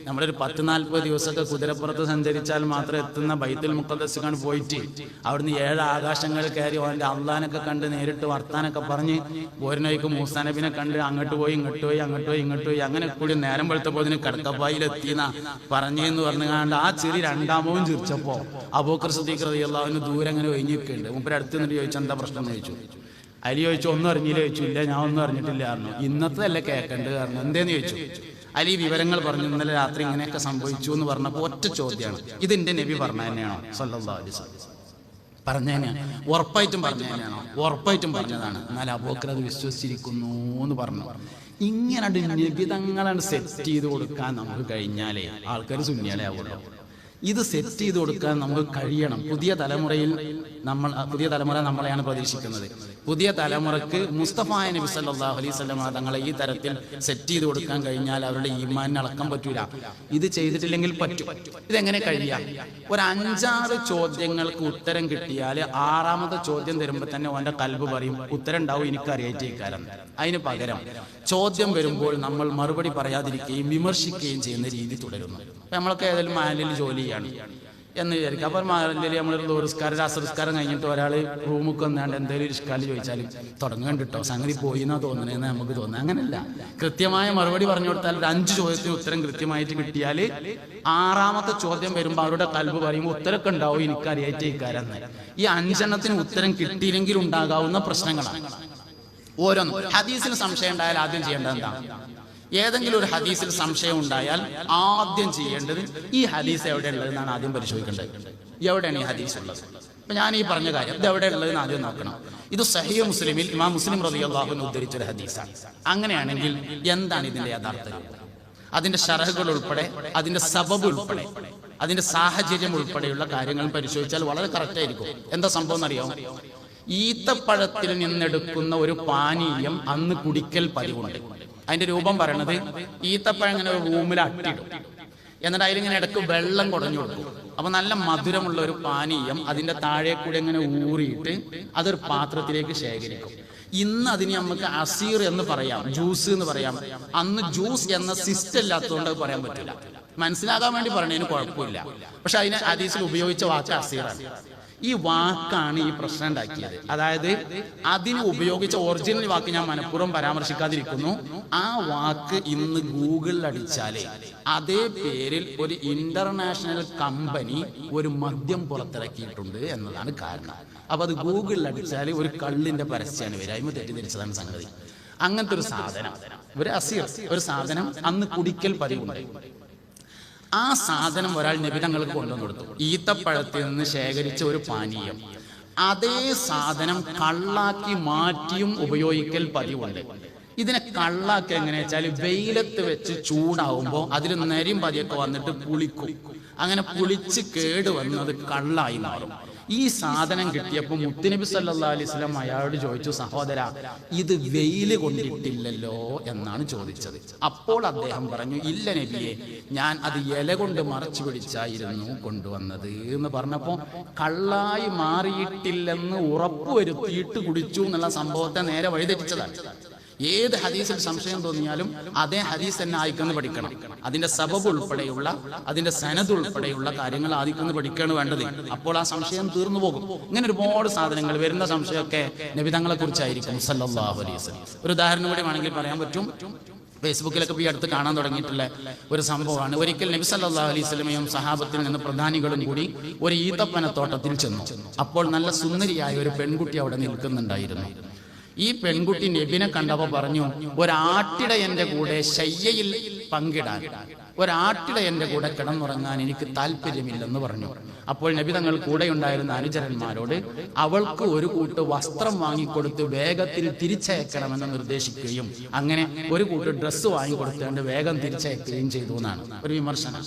നമ്മളൊരു 10-40 ദിവസമൊക്കെ കുതിരപ്പുറത്ത് സഞ്ചരിച്ചാൽ മാത്രം എത്തുന്ന ബൈത്തുൽ മുഖദ്ദസിലാണ് പോയിട്ട് അവിടുന്ന് 7 ആകാശങ്ങൾ കയറി ഓൻ്റെ അള്ളാനൊക്കെ കണ്ട് നേരിട്ട് വർത്താനൊക്കെ പറഞ്ഞ് പോരുന്നവയ്ക്ക് മൂസാ നബിനെ കണ്ട് അങ്ങോട്ട് പോയി ഇങ്ങോട്ട് പോയി അങ്ങോട്ട് പോയി ഇങ്ങോട്ട് പോയി അങ്ങനെ കൂടി നേരം വെളുത്തപ്പോൾ ഇതിന് കടക്കപ്പായിലെത്തിയെന്നാ പറഞ്ഞെന്ന് പറഞ്ഞുകൊണ്ട് ആ ചിരി രണ്ടാമവും ചിരിച്ചപ്പോ അബൂബക്കർ സിദ്ദീഖ് റളിയല്ലാഹു അൻഹു ദൂരെ അങ്ങനെ ഒഴിഞ്ഞിരിക്കുന്നുണ്ട്. മൂപ്പര് അടുത്ത് നിന്നിട്ട് ചോദിച്ചു, എന്താ പ്രശ്നം എന്ന് ചോദിച്ചു. അലി ചോദിച്ചു, ഒന്നും അറിഞ്ഞില്ല ചോദിച്ചു. ഇല്ല, ഞാൻ ഒന്നും അറിഞ്ഞിട്ടില്ല പറഞ്ഞു. ഇന്നത്തെ അല്ലേ കേൾക്കേണ്ടത് കാരണം എന്തേന്ന് ചോദിച്ചു. അലി വിവരങ്ങൾ പറഞ്ഞു, ഇന്നലെ രാത്രി ഇങ്ങനെയൊക്കെ സംഭവിച്ചു എന്ന് പറഞ്ഞപ്പോൾ ഒറ്റ ചോദ്യമാണ്, ഇതിന്റെ നബി പറഞ്ഞ തന്നെയാണോ സല്ലല്ലാഹു അലൈഹി വസല്ലം? പറഞ്ഞ തന്നെയാണ്, ഉറപ്പായിട്ടും പറഞ്ഞ തന്നെയാണോ? ഉറപ്പായിട്ടും പറഞ്ഞതാണ്. എന്നാൽ അബൂബക്കർ അത് വിശ്വസിച്ചിരിക്കുന്നു എന്ന് പറഞ്ഞു. ഇങ്ങനെ നബിതങ്ങളാണ് സെറ്റ് ചെയ്ത് കൊടുക്കാൻ നമുക്ക് കഴിഞ്ഞാലേ ആൾക്കാർ സുന്നിയാലേ ആവുള്ളൂ. ഇത് സെറ്റ് ചെയ്ത് കൊടുക്കാൻ നമുക്ക് കഴിയണം. പുതിയ തലമുറ നമ്മളെയാണ് പ്രതീക്ഷിക്കുന്നത്. പുതിയ തലമുറക്ക് മുസ്തഫായ നബി സല്ലല്ലാഹു അലൈഹി വസല്ലം തങ്ങളെ ഈ തരത്തിൽ സെറ്റ് ചെയ്ത് കൊടുക്കാൻ കഴിഞ്ഞാൽ അവരുടെ ഈമാനിനെ അളക്കാൻ പറ്റൂല. ഇത് ചെയ്തിട്ടില്ലെങ്കിൽ പറ്റും. ഇതെങ്ങനെ കഴിയാം? ഒരു 5-6 ചോദ്യങ്ങൾക്ക് ഉത്തരം കിട്ടിയാൽ 6ാമത്തെ ചോദ്യം തരുമ്പോൾ തന്നെ ഓൻ്റെ കൽബ് പറയും, ഉത്തരം ഉണ്ടാവും, എനിക്കറിയായിട്ടേക്കാരം. അതിന് പകരം ചോദ്യം വരുമ്പോൾ നമ്മൾ മറുപടി പറയാതിരിക്കുകയും വിമർശിക്കുകയും ചെയ്യുന്ന രീതി തുടരുന്നു. അപ്പൊ നമ്മളൊക്കെ ഏതെങ്കിലും മാലിൽ ജോലി ചെയ്യാണ് എന്ന് വിചാരിക്കും. അപ്പോൾ മാലിൽ നമ്മളൊരു ലോറിസ്കാരം രാസറിസ്കാരം കഴിഞ്ഞിട്ട് ഒരാൾ റൂമിൽ വന്നാണ്ട് എന്തെങ്കിലും ഒരു ഇഷ്കാല് ചോദിച്ചാലും തുടങ്ങണ്ടിട്ടോ സംഗതി പോയി എന്നാ തോന്നണേന്ന് നമുക്ക് തോന്നുന്നത്. അങ്ങനെയല്ല, കൃത്യമായ മറുപടി പറഞ്ഞു കൊടുത്താൽ 5 ചോദ്യത്തിന് ഉത്തരം കൃത്യമായിട്ട് കിട്ടിയാൽ 6ാമത്തെ ചോദ്യം വരുമ്പോൾ അവരുടെ കൽബ് പറയുമ്പോൾ ഉത്തരമൊക്കെ ഉണ്ടാവും, എനിക്കറിയായിട്ട് ഇക്കാരെന്ന്. ഈ 5 ഉത്തരം കിട്ടിയില്ലെങ്കിൽ ഉണ്ടാകാവുന്ന പ്രശ്നങ്ങളാണ് ഓരോന്നും. ഹദീസിന് സംശയം ഉണ്ടായാൽ ആദ്യം ചെയ്യേണ്ടത് എന്താണ്? ഏതെങ്കിലും ഒരു ഹദീസിൽ സംശയം ഉണ്ടായാൽ ആദ്യം ചെയ്യേണ്ടത് ഈ ഹദീസ് എവിടെയുള്ളതെന്നാണ് ആദ്യം പരിശോധിക്കേണ്ടത്. എവിടെയാണ് ഈ ഹദീസ് ഉള്ളത്? അപ്പൊ ഞാൻ ഈ പറഞ്ഞ കാര്യം ഇത് എവിടെയുള്ളതെന്ന് ആദ്യം നോക്കണം. ഇത് സഹീഹ് മുസ്ലിമിൽ ഇമാം മുസ്ലിം റളിയല്ലാഹു അൻഹു ഉദ്ധരിച്ചൊരു ഹദീസാണ്. അങ്ങനെയാണെങ്കിൽ എന്താണ് ഇതിന്റെ യഥാർത്ഥം? അതിന്റെ ശറഹുകൾ ഉൾപ്പെടെ, അതിന്റെ സബബ് ഉൾപ്പെടെ, അതിന്റെ സാഹചര്യം ഉൾപ്പെടെയുള്ള കാര്യങ്ങൾ പരിശോധിച്ചാൽ വളരെ കറക്റ്റ് ആയിരിക്കും. എന്താ സംഭവം എന്നറിയാമോ? ഈത്തപ്പഴത്തിൽ നിന്നെടുക്കുന്ന ഒരു പാനീയം അന്ന് കുടിക്കൽ പതിവുണ്ട്. അതിന്റെ രൂപം പറയണത്, ഈത്തപ്പഴം ഇങ്ങനെ ഒരു റൂമിൽ അട്ടിടും, എന്നിട്ട് അതിലിങ്ങനെ ഇടയ്ക്ക് വെള്ളം കുടഞ്ഞു കൊടുക്കും. അപ്പൊ നല്ല മധുരമുള്ള ഒരു പാനീയം അതിന്റെ താഴെ കൂടെ ഇങ്ങനെ ഊറിയിട്ട് അതൊരു പാത്രത്തിലേക്ക് ശേഖരിക്കും. ഇന്ന് അതിന് നമുക്ക് അസീർ എന്ന് പറയാം, ജ്യൂസ് എന്ന് പറയാം. അന്ന് ജ്യൂസ് എന്ന സിസ്റ്റം ഇല്ലാത്തതുകൊണ്ട് അത് പറയാൻ പറ്റില്ല. മനസ്സിലാകാൻ വേണ്ടി പറഞ്ഞതിന് കുഴപ്പമില്ല. പക്ഷെ അതിനെ ഹദീസിൽ ഉപയോഗിച്ച വാക്ക് അസീറാണ്. ഈ വാക്കാണ് ഈ പ്രശ്നം ഉണ്ടാക്കിയത്. അതായത് അതിന് ഉപയോഗിച്ച ഒറിജിനൽ വാക്ക് ഞാൻ മനഃപൂർവ്വം പരാമർശിക്കാതിരിക്കുന്നു. ആ വാക്ക് ഇന്ന് ഗൂഗിളിൽ അടിച്ചാലേ അതേ പേരിൽ ഒരു ഇന്റർനാഷണൽ കമ്പനി ഒരു മദ്യം പുറത്തിറക്കിയിട്ടുണ്ട് എന്നതാണ് കാരണം. അപ്പൊ അത് ഗൂഗിളിൽ അടിച്ചാൽ ഒരു കള്ളിന്റെ പരസ്യമാണ് വരിക. അതിന് തെറ്റിദ്ധരിച്ചതാണ് സംഗതി. അങ്ങനത്തെ ഒരു സാധനം, ഒരു അസീർ, ഒരു സാധനം അന്ന് കുടിക്കൽ പതിവുണ്ട്. ആ സാധനം ഒരാൾ നബി തങ്ങൾക്ക് കൊണ്ടുവന്നു കൊടുത്തു. ഈത്തപ്പഴത്തിൽ നിന്ന് ശേഖരിച്ച ഒരു പാനീയം. അതേ സാധനം കള്ളാക്കി മാറ്റിയും ഉപയോഗിക്കൽ പതിവുണ്ട്. ഇതിനെ കള്ളാക്കി എങ്ങനെ വെച്ചാൽ വെയിലത്ത് വെച്ച് ചൂടാവുമ്പോൾ അതിൽ നരിയും പതിയൊക്കെ വന്നിട്ട് പുളിക്കും. അങ്ങനെ പുളിച്ച് കേടുവന്നത് കള്ളായി മാറും. ഈ സാധനം കിട്ടിയപ്പോൾ മുത്തുനബി സല്ലല്ലാഹു അലൈഹി വസല്ലം അയാളോട് ചോദിച്ചു, സഹോദര, ഇത് വെയില് കൊണ്ടിട്ടില്ലല്ലോ എന്നാണ് ചോദിച്ചത്. അപ്പോൾ അദ്ദേഹം പറഞ്ഞു, ഇല്ല നബിയെ, ഞാൻ അത് ഇല കൊണ്ട് മറച്ചു പിടിച്ചായിരുന്നു കൊണ്ടുവന്നത് എന്ന് പറഞ്ഞപ്പോൾ കള്ളായി മാറിയിട്ടില്ലെന്ന് ഉറപ്പുവരുത്തിയിട്ട് കുടിച്ചു എന്നുള്ള സംഭവത്തെ നേരെ വഴിതെറ്റിച്ചതാണ്. ഏത് ഹദീസിൽ സംശയം തോന്നിയാലും അതേ ഹദീസ് തന്നെ ആയിക്കെന്ന് പഠിക്കണം. അതിന്റെ സബബ് ഉൾപ്പെടെയുള്ള, അതിന്റെ സനദ് ഉൾപ്പെടെയുള്ള കാര്യങ്ങൾ ആദിക്കെന്ന് പഠിക്കുകയാണ് വേണ്ടത്. അപ്പോൾ ആ സംശയം തീർന്നു പോകും. ഇങ്ങനെ ഒരുപാട് സാധനങ്ങൾ വരുന്ന സംശയമൊക്കെ നബി തങ്ങളെ കുറിച്ചായിരിക്കും സല്ലല്ലാഹു അലൈഹി വസല്ലം. ഒരു ഉദാഹരണം കൂടി വേണമെങ്കിൽ പറയാൻ പറ്റും. ഫേസ്ബുക്കിലൊക്കെ ഈ അടുത്ത് കാണാൻ തുടങ്ങിയിട്ടുള്ള ഒരു സംഭവമാണ്. ഒരിക്കൽ നബി സല്ലല്ലാഹു അലൈഹി വസല്ലമയും സഹാബത്തിൽ നിന്ന് പ്രധാനികളും കൂടി ഒരു ഈത്തപ്പനത്തോട്ടത്തിൽ ചെന്നു. അപ്പോൾ നല്ല സുന്ദരിയായ ഒരു പെൺകുട്ടി അവിടെ നിൽക്കുന്നുണ്ടായിരുന്നു. ഈ പെൺകുട്ടി നബിനെ കണ്ടപ്പോൾ പറഞ്ഞു, ഒരാട്ടിടയന്റെ കൂടെ ശയ്യയിൽ പങ്കിടാൻ, ഒരാട്ടിടയന്റെ കൂടെ കിടന്നുറങ്ങാൻ എനിക്ക് താല്പര്യമില്ലെന്ന് പറഞ്ഞു. അപ്പോൾ നബി തങ്ങൾ കൂടെ ഉണ്ടായിരുന്ന അനുചരന്മാരോട് അവൾക്ക് ഒരു കൂട്ട് വസ്ത്രം വാങ്ങിക്കൊടുത്ത് വേഗത്തിൽ തിരിച്ചയക്കണമെന്ന് നിർദ്ദേശിക്കുകയും അങ്ങനെ ഒരു കൂട്ട് ഡ്രസ്സ് വാങ്ങിക്കൊടുത്തുകൊണ്ട് വേഗം തിരിച്ചയക്കുകയും ചെയ്തു എന്നാണ് ഒരു വിമർശനം.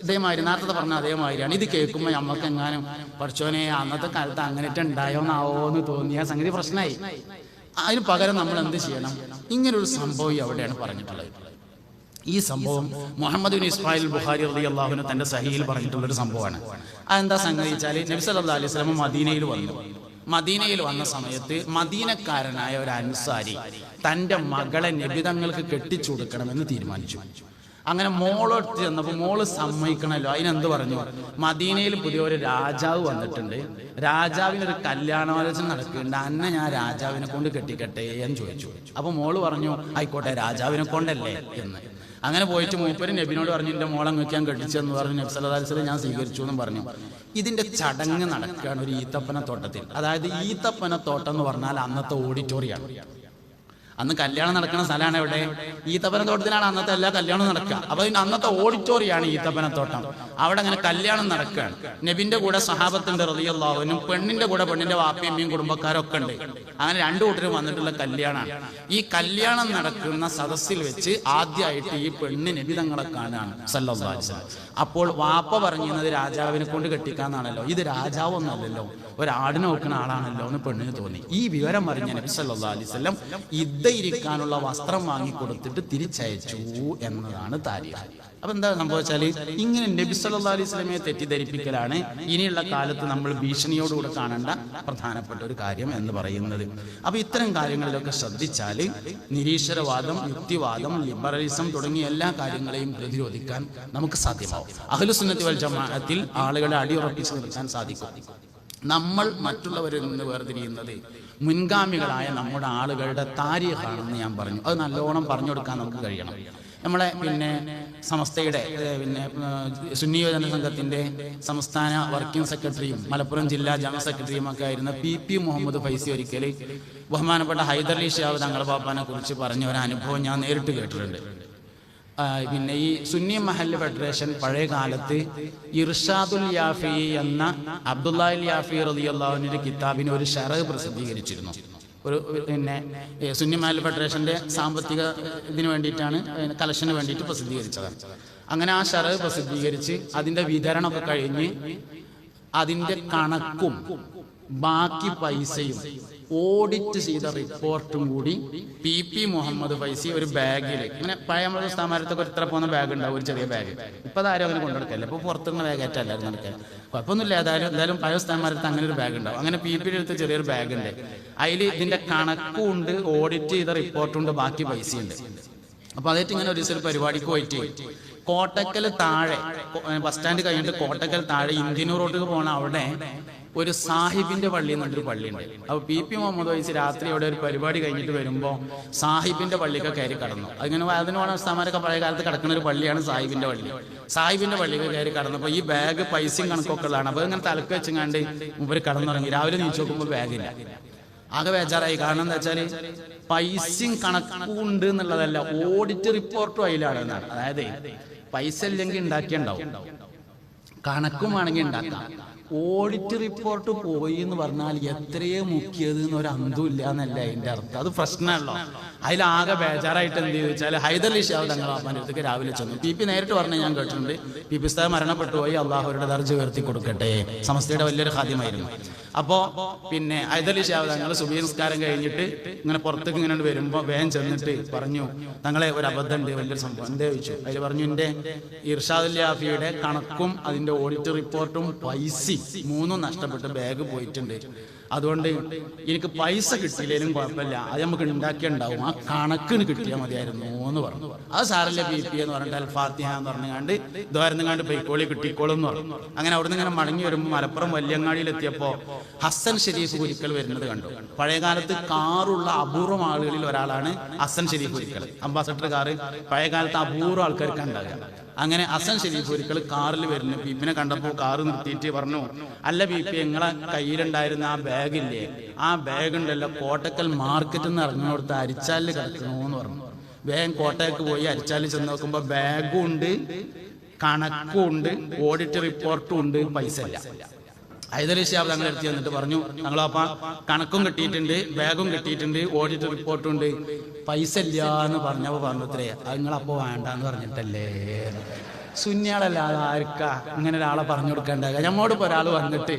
ഇതേമാതിരി നേരത്തെ പറഞ്ഞ അതേമാതിരിയാണ്. ഇത് കേൾക്കുമ്പോൾ നമ്മൾക്ക് എങ്ങാനും പഠിച്ചോനെ അന്നത്തെ കാലത്ത് അങ്ങനെയൊക്കെ ഉണ്ടായോന്നാവോ എന്ന് തോന്നിയ സംഗതി പ്രശ്നമായി. അതിന് പകരം നമ്മൾ എന്ത് ചെയ്യണം? ഇങ്ങനൊരു സംഭവം അവിടെയാണ് പറഞ്ഞിട്ടുള്ളത്. ഈ സംഭവം മുഹമ്മദ് ബിൻ ഇസ്മായിൽ ബുഖാരി റളിയല്ലാഹു അൻഹു തന്റെ സഹീഹിൽ പറഞ്ഞിട്ടുള്ളൊരു സംഭവമാണ്. അതെന്താ സംഗതി വെച്ചാൽ, നബി സല്ലല്ലാഹു അലൈഹി വസല്ലം മദീനയിൽ വന്ന സമയത്ത് മദീനക്കാരനായ ഒരു അൻസാരി തന്റെ മകളെ നബി തങ്ങൾക്ക് കെട്ടിച്ചു കൊടുക്കണമെന്ന് തീരുമാനിച്ചു. അങ്ങനെ മോളെടുത്ത് ചെന്നപ്പോൾ മോള് സമ്മതിക്കണല്ലോ. അതിനെന്ത് പറഞ്ഞു? മദീനയിൽ പുതിയൊരു രാജാവ് വന്നിട്ടുണ്ട്, രാജാവിനൊരു കല്യാണാലോചന നടക്കുന്നുണ്ട്, അന്നെ ഞാൻ രാജാവിനെ കൊണ്ട് കെട്ടിക്കട്ടെ എന്ന് ചോദിച്ചു. അപ്പൊ മോള് പറഞ്ഞു, ആയിക്കോട്ടെ, രാജാവിനെ കൊണ്ടല്ലേ എന്ന്. അങ്ങനെ പോയിട്ട് മൂപ്പര് നബിനോട് പറഞ്ഞു, എന്റെ മോളെ ഞാൻ കെട്ടിച്ചെന്ന് പറഞ്ഞു. നബി സല്ലല്ലാഹു അലൈഹി വസല്ലം ഞാൻ സ്വീകരിച്ചു എന്നും പറഞ്ഞു. ഇതിന്റെ ചടങ്ങ് നടക്കുകയാണ് ഒരു ഈത്തപ്പനത്തോട്ടത്തിൽ. അതായത് ഈത്തപ്പനത്തോട്ടം എന്ന് പറഞ്ഞാൽ അന്നത്തെ ഓഡിറ്റോറിയാണ്. അന്ന് കല്യാണം നടക്കുന്ന സ്ഥലമാണ് എവിടെ? ഈത്തപ്പനത്തോട്ടത്തിലാണ് അന്നത്തെ എല്ലാ കല്യാണവും നടക്കുക. അപ്പൊ അന്നത്തെ ഓഡിറ്റോറിയാണ് ഈത്തപ്പനത്തോട്ടം. അവിടെ അങ്ങനെ കല്യാണം നടക്കുകയാണ്. നബിന്റെ കൂടെ സഹാബത്തിന്റെ റളിയല്ലാഹു അൻഹു, പെണ്ണിന്റെ കൂടെ പെണ്ണിന്റെ വാപ്പയും കുടുംബക്കാരൊക്കെ ഉണ്ട്. അങ്ങനെ രണ്ടു കൂട്ടരും വന്നിട്ടുള്ള കല്യാണമാണ്. ഈ കല്യാണം നടക്കുന്ന സദസ്സിൽ വെച്ച് ആദ്യമായിട്ട് ഈ പെണ്ണ് നബി തങ്ങളെ കാണുകയാണ് സല്ലല്ലാഹു അലൈഹി വസല്ലം. അപ്പോൾ വാപ്പ പറഞ്ഞിരുന്നത് രാജാവിനെ കൊണ്ട് കെട്ടിക്കാന്നാണല്ലോ, ഇത് രാജാവൊന്നല്ലല്ലോ, ഒരാടിനെ നോക്കുന്ന ആളാണല്ലോ എന്ന് പെണ്ണിന് തോന്നി. ഈ വിവരം അറിഞ്ഞ നബി സല്ലല്ലാഹു അലൈഹി വസല്ലം ഇരിക്കാനുള്ള വസ്ത്രം വാങ്ങിക്കൊടുത്തിട്ട് തിരിച്ചയച്ചു എന്നതാണ് താരീഖ്. അപ്പൊ എന്താ സംഭവിച്ചാല്, ഇങ്ങനെ നബി സല്ലല്ലാഹു അലൈഹി വസല്ലമയെ തെറ്റിദ്ധരിപ്പിക്കലാണ് ഇനിയുള്ള കാലത്ത് നമ്മൾ ഭീഷണിയോടുകൂടെ കാണേണ്ട പ്രധാനപ്പെട്ട ഒരു കാര്യം എന്ന് പറയുന്നത്. അപ്പൊ ഇത്തരം കാര്യങ്ങളിലൊക്കെ ശ്രദ്ധിച്ചാല് നിരീശ്വരവാദം, യുക്തിവാദം, ലിബറലിസം തുടങ്ങിയ എല്ലാ കാര്യങ്ങളെയും പ്രതിരോധിക്കാൻ നമുക്ക് സാധ്യമാവും. അഹ്ലുസുന്നത്തി വൽ ജമാഅത്തിൽ ആളുകളെ അടിയുറപ്പിച്ച് നിർത്താൻ സാധിക്കും. നമ്മൾ മറ്റുള്ളവരിൽ നിന്ന് വേർതിരിയുന്നത് മുൻഗാമികളായ നമ്മുടെ ആളുകളുടെ താരീഖാണെന്ന് ഞാൻ പറഞ്ഞു. അത് നല്ലോണം പറഞ്ഞു കൊടുക്കാൻ നമുക്ക് കഴിയണം. നമ്മളെ സമസ്തയുടെ സുന്നി യുവജന സംഘത്തിന്റെ സംസ്ഥാന വർക്കിംഗ് സെക്രട്ടറിയും മലപ്പുറം ജില്ലാ ജനറൽ സെക്രട്ടറിയും ഒക്കെ ആയിരുന്ന പി മുഹമ്മദ് ഫൈസി ഒരിക്കൽ ബഹുമാനപ്പെട്ട ഹൈദരലി ഷിഹാബ് തങ്ങളുടെ ബാപ്പാനെ കുറിച്ച് പറഞ്ഞ ഒരു അനുഭവം ഞാൻ നേരിട്ട് കേട്ടിട്ടുണ്ട്. ഈ സുന്നി മഹല്ല് ഫെഡറേഷൻ പഴയ കാലത്ത് ഇർഷാദുൽ യാഫി എന്ന അബ്ദുല്ലാഹിൽ യാഫി റളിയല്ലാഹു അൻഹുവിന്റെ കിതാബിന് ഒരു ശറഹ് പ്രസിദ്ധീകരിച്ചിരുന്നു. ഒരു സുന്നി മഹല്ല് ഫെഡറേഷന്റെ സാമ്പത്തിക ഇതിന് വേണ്ടിയിട്ടാണ്, കളക്ഷന് വേണ്ടിയിട്ട് പ്രസിദ്ധീകരിച്ചതാണ്. അങ്ങനെ ആ ശറഹ് പ്രസിദ്ധീകരിച്ച് അതിന്റെ വിതരണമൊക്കെ കഴിഞ്ഞ് അതിന്റെ കണക്കും ബാക്കി പൈസയും ഓഡിറ്റ് ചെയ്ത റിപ്പോർട്ടും കൂടി PP മുഹമ്മദ് ഫൈസി ഒരു ബാഗിൽ ഇങ്ങനെ പഴയ നമ്മുടെ സ്ഥാപനത്തൊക്കെ ഇത്ര പോകുന്ന ബാഗ് ഉണ്ടാവും, ഒരു ചെറിയ ബാഗ്. ഇപ്പം അത് ആരും അങ്ങനെ കൊണ്ടുനടക്കല്ല, ഇപ്പോൾ പുറത്തുനിന്ന് ബാഗായിട്ടല്ലായിരുന്നു നടക്കാൻ. കുഴപ്പമൊന്നുമില്ല. എന്തായാലും പഴയ സ്ഥാപനത്ത് അങ്ങനെ ഒരു ബാഗ് ഉണ്ടാവും. അങ്ങനെ PP എടുത്ത് ചെറിയൊരു ബാഗ് ഉണ്ട്. അതിൽ ഇതിന്റെ കണക്കുണ്ട്, ഓഡിറ്റ് ചെയ്ത റിപ്പോർട്ടുണ്ട്, ബാക്കി പൈസയുണ്ട്. അപ്പൊ അതായിട്ട് ഇങ്ങനെ ഒരു ദിവസം പരിപാടിക്ക് പോയിട്ട് കോട്ടക്കൽ താഴെ ബസ് സ്റ്റാൻഡ് കഴിഞ്ഞിട്ട് കോട്ടക്കൽ താഴെ ഇന്ത്യൻ റോഡിൽ പോകണ അവിടെ ഒരു സാഹിബിന്റെ പള്ളി എന്നൊരു പള്ളിയുണ്ട്. അപ്പൊ PP മുഹമ്മദ് ഫൈസി രാത്രി അവിടെ ഒരു പരിപാടി കഴിഞ്ഞിട്ട് വരുമ്പോൾ സാഹിബിന്റെ പള്ളിയൊക്കെ കയറി കടന്നു. അതിങ്ങനെ അതിന് വേണം സ്ഥാനമൊക്കെ പഴയ കാലത്ത് കിടക്കുന്ന ഒരു പള്ളിയാണ് സാഹിബിന്റെ പള്ളി. സാഹിബിന്റെ പള്ളിയൊക്കെ കയറി കടന്നപ്പോൾ ഈ ബാഗ് പൈസയും കണക്കൊക്കെ ഉള്ളതാണ്. അപ്പൊ ഇങ്ങനെ തലക്ക് വെച്ചങ്ങാണ്ട് ഇവർ കടന്നുറങ്ങി. രാവിലെ നീച്ചു നോക്കുമ്പോൾ ബാഗില്ല. ആകെ ബേജാറായി. കാരണം എന്താ വെച്ചാല് പൈസയും കണക്കും ഉണ്ട് എന്നുള്ളതല്ല, ഓഡിറ്റ് റിപ്പോർട്ടും അതിലാണ് എന്നാണ്. അതായത് പൈസ ഇല്ലെങ്കിൽ ഉണ്ടാക്കിയുണ്ടാവും, കണക്കും വേണമെങ്കിൽ ഉണ്ടാക്കാം. ഓഡിറ്റ് റിപ്പോർട്ട് പോയി എന്ന് പറഞ്ഞാൽ എത്രയോ മുക്കിയത് എന്നൊരു അന്തം ഇല്ല എന്നല്ല അതിന്റെ അർത്ഥം. അത് പ്രശ്നമല്ലോ. അതിലാകെ ബേജാറായിട്ട് എന്ത് ചോദിച്ചാൽ ഹൈദരലി ഷാവ് തങ്ങൾ അപ്പാൻ്റെ അടുത്തേക്ക് രാവിലെ ചെന്നു. PP നേരിട്ട് പറഞ്ഞ് ഞാൻ കേട്ടിട്ടുണ്ട്. PP ഉസ്താദ് മരണപ്പെട്ടു പോയി, അള്ളാഹുരുടെ ദർജ ഉയർത്തി കൊടുക്കട്ടെ. സമസ്തയുടെ വലിയൊരു ഖാദിമായിരുന്നു. അപ്പോ പിന്നെ ഹൈദരലി ഷാവ് തങ്ങൾ സുബഹി നിസ്കാരം കഴിഞ്ഞിട്ട് ഇങ്ങനെ പുറത്തേക്ക് ഇങ്ങനെ വരുമ്പോൾ വേഗം ചെന്നിട്ട് പറഞ്ഞു, തങ്ങളെ ഒരു അബദ്ധം ഉണ്ട്, വലിയൊരു സംഭവം. എന്താ ചോദിച്ചു. അതിൽ പറഞ്ഞു, എൻ്റെ ഇർഷാദുൽ യാഫിയുടെ കണക്കും അതിന്റെ ഓഡിറ്റ് റിപ്പോർട്ടും പൈസ മൂന്നും നഷ്ടപ്പെട്ട് ബാഗ് പോയിട്ടുണ്ട്. അതുകൊണ്ട് എനിക്ക് പൈസ കിട്ടിയില്ലേലും കുഴപ്പമില്ല, അത് നമുക്ക് ഉണ്ടാക്കിയുണ്ടാവും, ആ കണക്കിന് കിട്ടിയാൽ മതിയായിരുന്നു എന്ന് പറഞ്ഞു. അത് സാറല്ലേ PP എന്ന് പറഞ്ഞിട്ട് അൽ ഫാത്തിഹ എന്ന് പറഞ്ഞുകൊണ്ട് ദ്വാരന്നുകാണ്ട് പൈക്കോളി കിട്ടിക്കോളും എന്ന് പറഞ്ഞു. അങ്ങനെ അവിടുന്ന് ഇങ്ങനെ മടങ്ങി വരുമ്പോൾ മലപ്പുറം വല്യങ്ങാടിയിലെത്തിയപ്പോൾ ഹസൻ ഷെരീഫ് ഒരിക്കൽ വരുന്നത് കണ്ടു. പഴയകാലത്ത് കാറുള്ള അപൂർവം ആളുകളിൽ ഒരാളാണ് ഹസൻ ഷെരീഫ് ഒരിക്കൽ. അംബാസഡർ കാറ് പഴയകാലത്ത് അപൂർവം ആൾക്കാർക്ക് ഉണ്ടാകുക. അങ്ങനെ ഹസൻ ഷെരീഫ് ഒരിക്കൽ കാറിൽ വരുന്നു. PP കണ്ടപ്പോൾ കാറ് നിർത്തിയിട്ട് പറഞ്ഞു, അല്ല PP, നിങ്ങളെ കയ്യിലുണ്ടായിരുന്ന ആ ബാഗില്ലേ, ആ ബാഗ് ഉണ്ടല്ലോ കോട്ടക്കൽ മാർക്കറ്റിൽ നിന്ന് ഇറങ്ങിനോടത്ത് അരിച്ചാലിൽ കിടക്കണമെന്ന് പറഞ്ഞു. വേഗം കോട്ടയ്ക്ക് പോയി അരിച്ചാലിൽ ചെന്ന് നോക്കുമ്പോൾ ബാഗും ഉണ്ട്, കണക്കും ഉണ്ട്, ഓഡിറ്റ് റിപ്പോർട്ടും ഉണ്ട്, പൈസ ഇല്ല. ഹൈദരലി ഷാബ് തങ്ങളെ എടുത്ത് എന്നിട്ട് പറഞ്ഞു, ഞങ്ങളപ്പ കണക്കും കിട്ടിയിട്ടുണ്ട്, ബാഗും കിട്ടിയിട്ടുണ്ട്, ഓഡിറ്റ് റിപ്പോർട്ടും ഉണ്ട്, പൈസ ഇല്ല എന്ന് പറഞ്ഞപ്പോൾ പറഞ്ഞത്രേ അത് നിങ്ങളപ്പോ വേണ്ടെന്ന് പറഞ്ഞിട്ടല്ലേ. സുന്യാളല്ലാതെ ആർക്കാ ഇങ്ങനെ ഒരാളെ പറഞ്ഞു കൊടുക്കേണ്ട. നമ്മോടിപ്പോ ഒരാൾ വന്നിട്ട്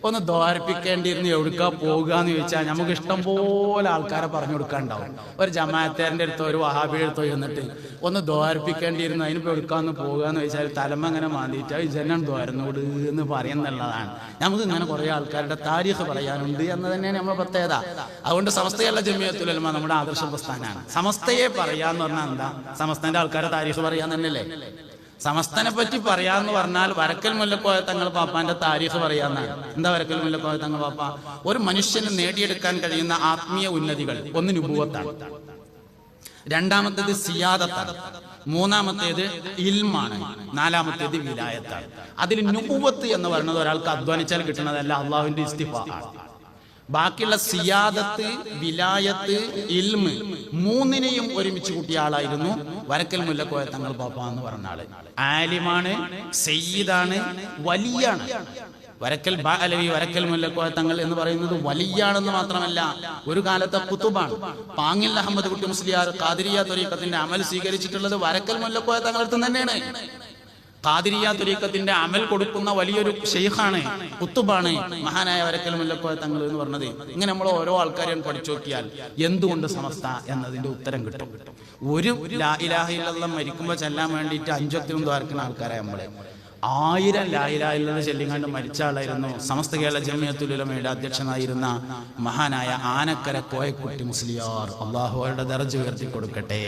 ഒന്ന് ദ്വാരിപ്പിക്കേണ്ടിയിരുന്നു, എവിടുക്കാ പോകുക എന്ന് ചോദിച്ചാൽ നമുക്ക് ഇഷ്ടം പോലെ ആൾക്കാരെ പറഞ്ഞു കൊടുക്കാണ്ടാവും. ഒരു ജമാഅത്തേന്റെ അടുത്തോ ഒരു വഹാബിയുടെ അടുത്തോ ചെന്നിട്ട് ഒന്ന് ദ്വാരിപ്പിക്കേണ്ടിയിരുന്നു, അതിനിപ്പോ എടുക്കാന്ന് പോകുക എന്ന് ചോദിച്ചാൽ തലമ അങ്ങനെ മാന്തിയിട്ട് ജനം ദ്വാരനോട് എന്ന് പറയുന്നുള്ളതാണ്. നമുക്ക് ഇങ്ങനെ കുറെ ആൾക്കാരുടെ താരീഖ് പറയാനുണ്ട് എന്ന് തന്നെയാണ് നമ്മുടെ പ്രത്യേകത. അതുകൊണ്ട് സമസ്തയല്ല ജമിയത്തുൽ ഉലമ നമ്മുടെ ആദർശ പ്രസ്ഥാനമാണ്. സമസ്തയെ പറയാന്ന് പറഞ്ഞാൽ എന്താ, സമസ്തന്റെ ആൾക്കാരെ താരീഖ് പറയാൻ തന്നെയല്ലേ. സമസ്തനെ പറ്റി പറയാന്ന് പറഞ്ഞാൽ വരക്കൽ മുല്ലക്കോയ തങ്ങൾ പാപ്പാന്റെ താരീഖ് പറയാന്നാണ്. എന്താ വരക്കൽ മുല്ലക്കോയ തങ്ങൾ പാപ്പ? ഒരു മനുഷ്യന് നേടിയെടുക്കാൻ കഴിയുന്ന ആത്മീയ ഉന്നതികൾ, ഒന്ന് നുബുവത്താണ്, രണ്ടാമത്തേത് സിയാദത്താണ്, മൂന്നാമത്തേത് ഇൽമാണ്, നാലാമത്തേത് വിലായത്താണ്. അതിൽ നുബുവത്ത് എന്ന് പറയുന്നത് ഒരാൾക്ക് അധ്വാനിച്ചാൽ കിട്ടുന്നതല്ല, അള്ളാഹുവിന്റെ ഇസ്തിഫാഅാണ്. ബാക്കിയുള്ള സിയാദത്ത്, വിലായത്ത്, ഇൽമ് മൂന്നിനെയും ഒരുമിച്ച് കൂട്ടിയ ആളായിരുന്നു വരക്കൽ മുല്ലക്കോയ തങ്ങൾ പാപ്പ എന്ന് പറഞ്ഞ ആള്. ആലിമാണ്, സയ്യിദാണ്, വലിയാണ്. വരക്കൽ അലവി വരക്കൽ മുല്ലക്കോയ തങ്ങൾ എന്ന് പറയുന്നത് വലിയാണെന്ന് മാത്രമല്ല, ഒരു കാലത്തെ കുത്തുബാണ്. പാങ്ങിൽ അഹമ്മദ് കുട്ടി മുസ്ലിയാർ ഖാദിരിയ ത്വരീഖത്തിന്റെ അമൽ സ്വീകരിച്ചിട്ടുള്ളത് വരക്കൽ മുല്ലക്കോയ തങ്ങളടുത്ത് തന്നെയാണ്. ഖാദിരിയ ത്വരീഖത്തിന്റെ അമൽ കൊടുക്കുന്ന വലിയൊരു ഷെയ്ഖാണ്, കുത്തുബാണ് മഹാനായ വരക്കൽ മുല്ലക്കോയ തങ്ങൾ എന്ന് പറഞ്ഞത്. ഇങ്ങനെ നമ്മൾ ഓരോ ആൾക്കാരെയും പഠിച്ചു നോക്കിയാൽ എന്തുകൊണ്ട് സമസ്ത എന്നതിന്റെ ഉത്തരം കിട്ടും. ഒരു ലാ ഇലാഹ ഇല്ലല്ലാഹ് മരിക്കുമ്പോൾ ചെല്ലാൻ വേണ്ടിയിട്ട് 5 വക്തും ദ്വാരക്കുന്ന ആൾക്കാരെ നമ്മള് 1000 ലാ ഇലാഹ ഇല്ലല്ലാഹ് ചൊല്ലിങ്ങാണ്ട് മരിച്ച ആളായിരുന്നു സമസ്ത കേരള ജമിയത്തുൽ ഉലമയുടെ അധ്യക്ഷനായിരുന്ന മഹാനായ ആനക്കര കോയക്കുട്ടി മുസ്ലിയാർ. അള്ളാഹു അവരുടെ ദർജ ഉയർത്തി കൊടുക്കട്ടെ.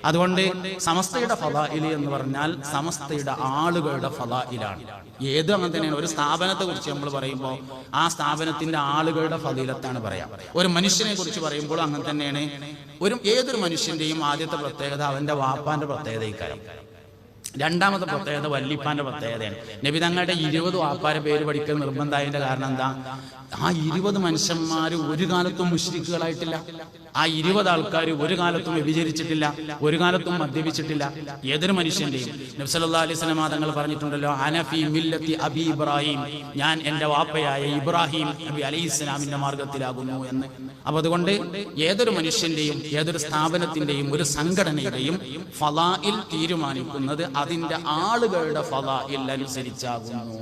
അതുകൊണ്ട് സമസ്തയുടെ ഫളാഇൽ എന്ന് പറഞ്ഞാൽ സമസ്തയുടെ ആളുകളുടെ ഫളാഇലാണ്. ഏത് അങ്ങനെ തന്നെയാണ്. ഒരു സ്ഥാപനത്തെ കുറിച്ച് നമ്മൾ പറയുമ്പോൾ ആ സ്ഥാപനത്തിന്റെ ആളുകളുടെ ഫളീലത്താണ് പറയാം. ഒരു മനുഷ്യനെ കുറിച്ച് പറയുമ്പോൾ അങ്ങനെ തന്നെയാണ്. ഏതൊരു മനുഷ്യന്റെയും ആദ്യത്തെ പ്രത്യേകത അവന്റെ വാപ്പാന്റെ പ്രത്യേകത ഇക്കാര്യം. രണ്ടാമത്തെ പ്രത്യേകത വല്ലിപ്പാന്റെ പ്രത്യേകതയാണ്. നബി തങ്ങളുടെ 20 വാപ്പാരെ പേര് പഠിക്കൽ നിർബന്ധമായതിന്റെ കാരണം എന്താ? ആ 20 മനുഷ്യന്മാര് ഒരു കാലത്തും മുശ്രിക്കുകളായിട്ടില്ല. ആ 20 ആൾക്കാർ ഒരു കാലത്തും വ്യഭിചരിച്ചിട്ടില്ല, ഒരു കാലത്തും മദ്യപിച്ചിട്ടില്ല. ഏതൊരു മനുഷ്യന്റെയും നബി സല്ലല്ലാഹു അലൈഹി വസല്ലം തങ്ങൾ പറഞ്ഞിട്ടുണ്ടല്ലോ, അനഫി മില്ലത്തി അബി ഇബ്രാഹിം, ഞാൻ എന്റെ വാപ്പയായ ഇബ്രാഹിം നബി അലൈഹിസ്സലാമിന്റെ മാർഗത്തിലാകുന്നു എന്ന്. അപ്പൊ അതുകൊണ്ട് ഏതൊരു മനുഷ്യന്റെയും ഏതൊരു സ്ഥാപനത്തിന്റെയും ഒരു സംഘടനയുടെയും ഫളാഇൽ തീരുമാനിക്കുന്നത് അതിന്റെ ആളുകളുടെ ഫളാഇൽ അനുസരിച്ചാകുന്നു.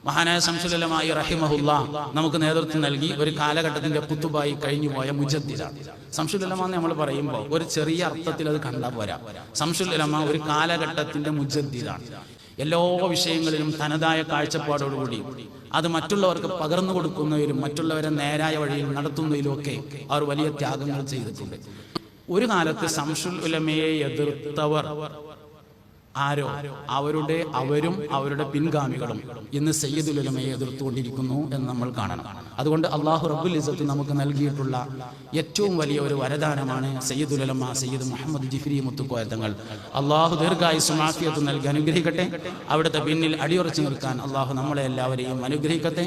മഹാനായ ശംസുൽ ഉലമാ റഹിമഹുല്ലാ നമുക്ക് നേതൃത്വം നൽകി ഒരു കാലഘട്ടത്തിന്റെ കുത്തുബായി കഴിഞ്ഞുപോയ മുജദ്ദിദാണ്. ശംസുൽ ഉലമാ എന്ന് നമ്മൾ പറയുമ്പോൾ ഒരു ചെറിയ അർത്ഥത്തിൽ അത് കണ്ടാൽ പോരാ. ശംസുൽ ഉലമാ ഒരു കാലഘട്ടത്തിന്റെ മുജദ്ദിദാണ്. എല്ലാ വിഷയങ്ങളിലും തനതായ കാഴ്ചപ്പാടോടുകൂടി അത് മറ്റുള്ളവർക്ക് പകർന്നു കൊടുക്കുന്നതിലും മറ്റുള്ളവരെ നേരായ വഴിയിൽ നടത്തുന്നതിലും ഒക്കെ അവർ വലിയ ത്യാഗങ്ങൾ ചെയ്തിട്ടുണ്ട്. ഒരു കാലത്ത് ശംസുൽ ഉലമയെ എതിർത്തവർ ആരോ അവരും അവരുടെ പിൻഗാമികളും ഇന്ന് സയ്യിദുൽ ഉലമയെ എതിർത്തുകൊണ്ടിരിക്കുന്നു എന്ന് നമ്മൾ കാണണം. അതുകൊണ്ട് അള്ളാഹു റബ്ബുൽ ഇസ്സത്ത് നമുക്ക് നൽകിയിട്ടുള്ള ഏറ്റവും വലിയ ഒരു വരദാനമാണ് സയ്യിദുൽ ഉലമ സയ്യിദ് മുഹമ്മദ് ജിഫ്രി മുത്തുക്കോയ തങ്ങൾ. അള്ളാഹു ദീർഘായുസ്സും ആഫിയത്തും നൽകി അനുഗ്രഹിക്കട്ടെ. അവിടുത്തെ പിന്നിൽ അടിയുറച്ചു നിൽക്കാൻ അള്ളാഹു നമ്മളെ എല്ലാവരെയും അനുഗ്രഹിക്കട്ടെ.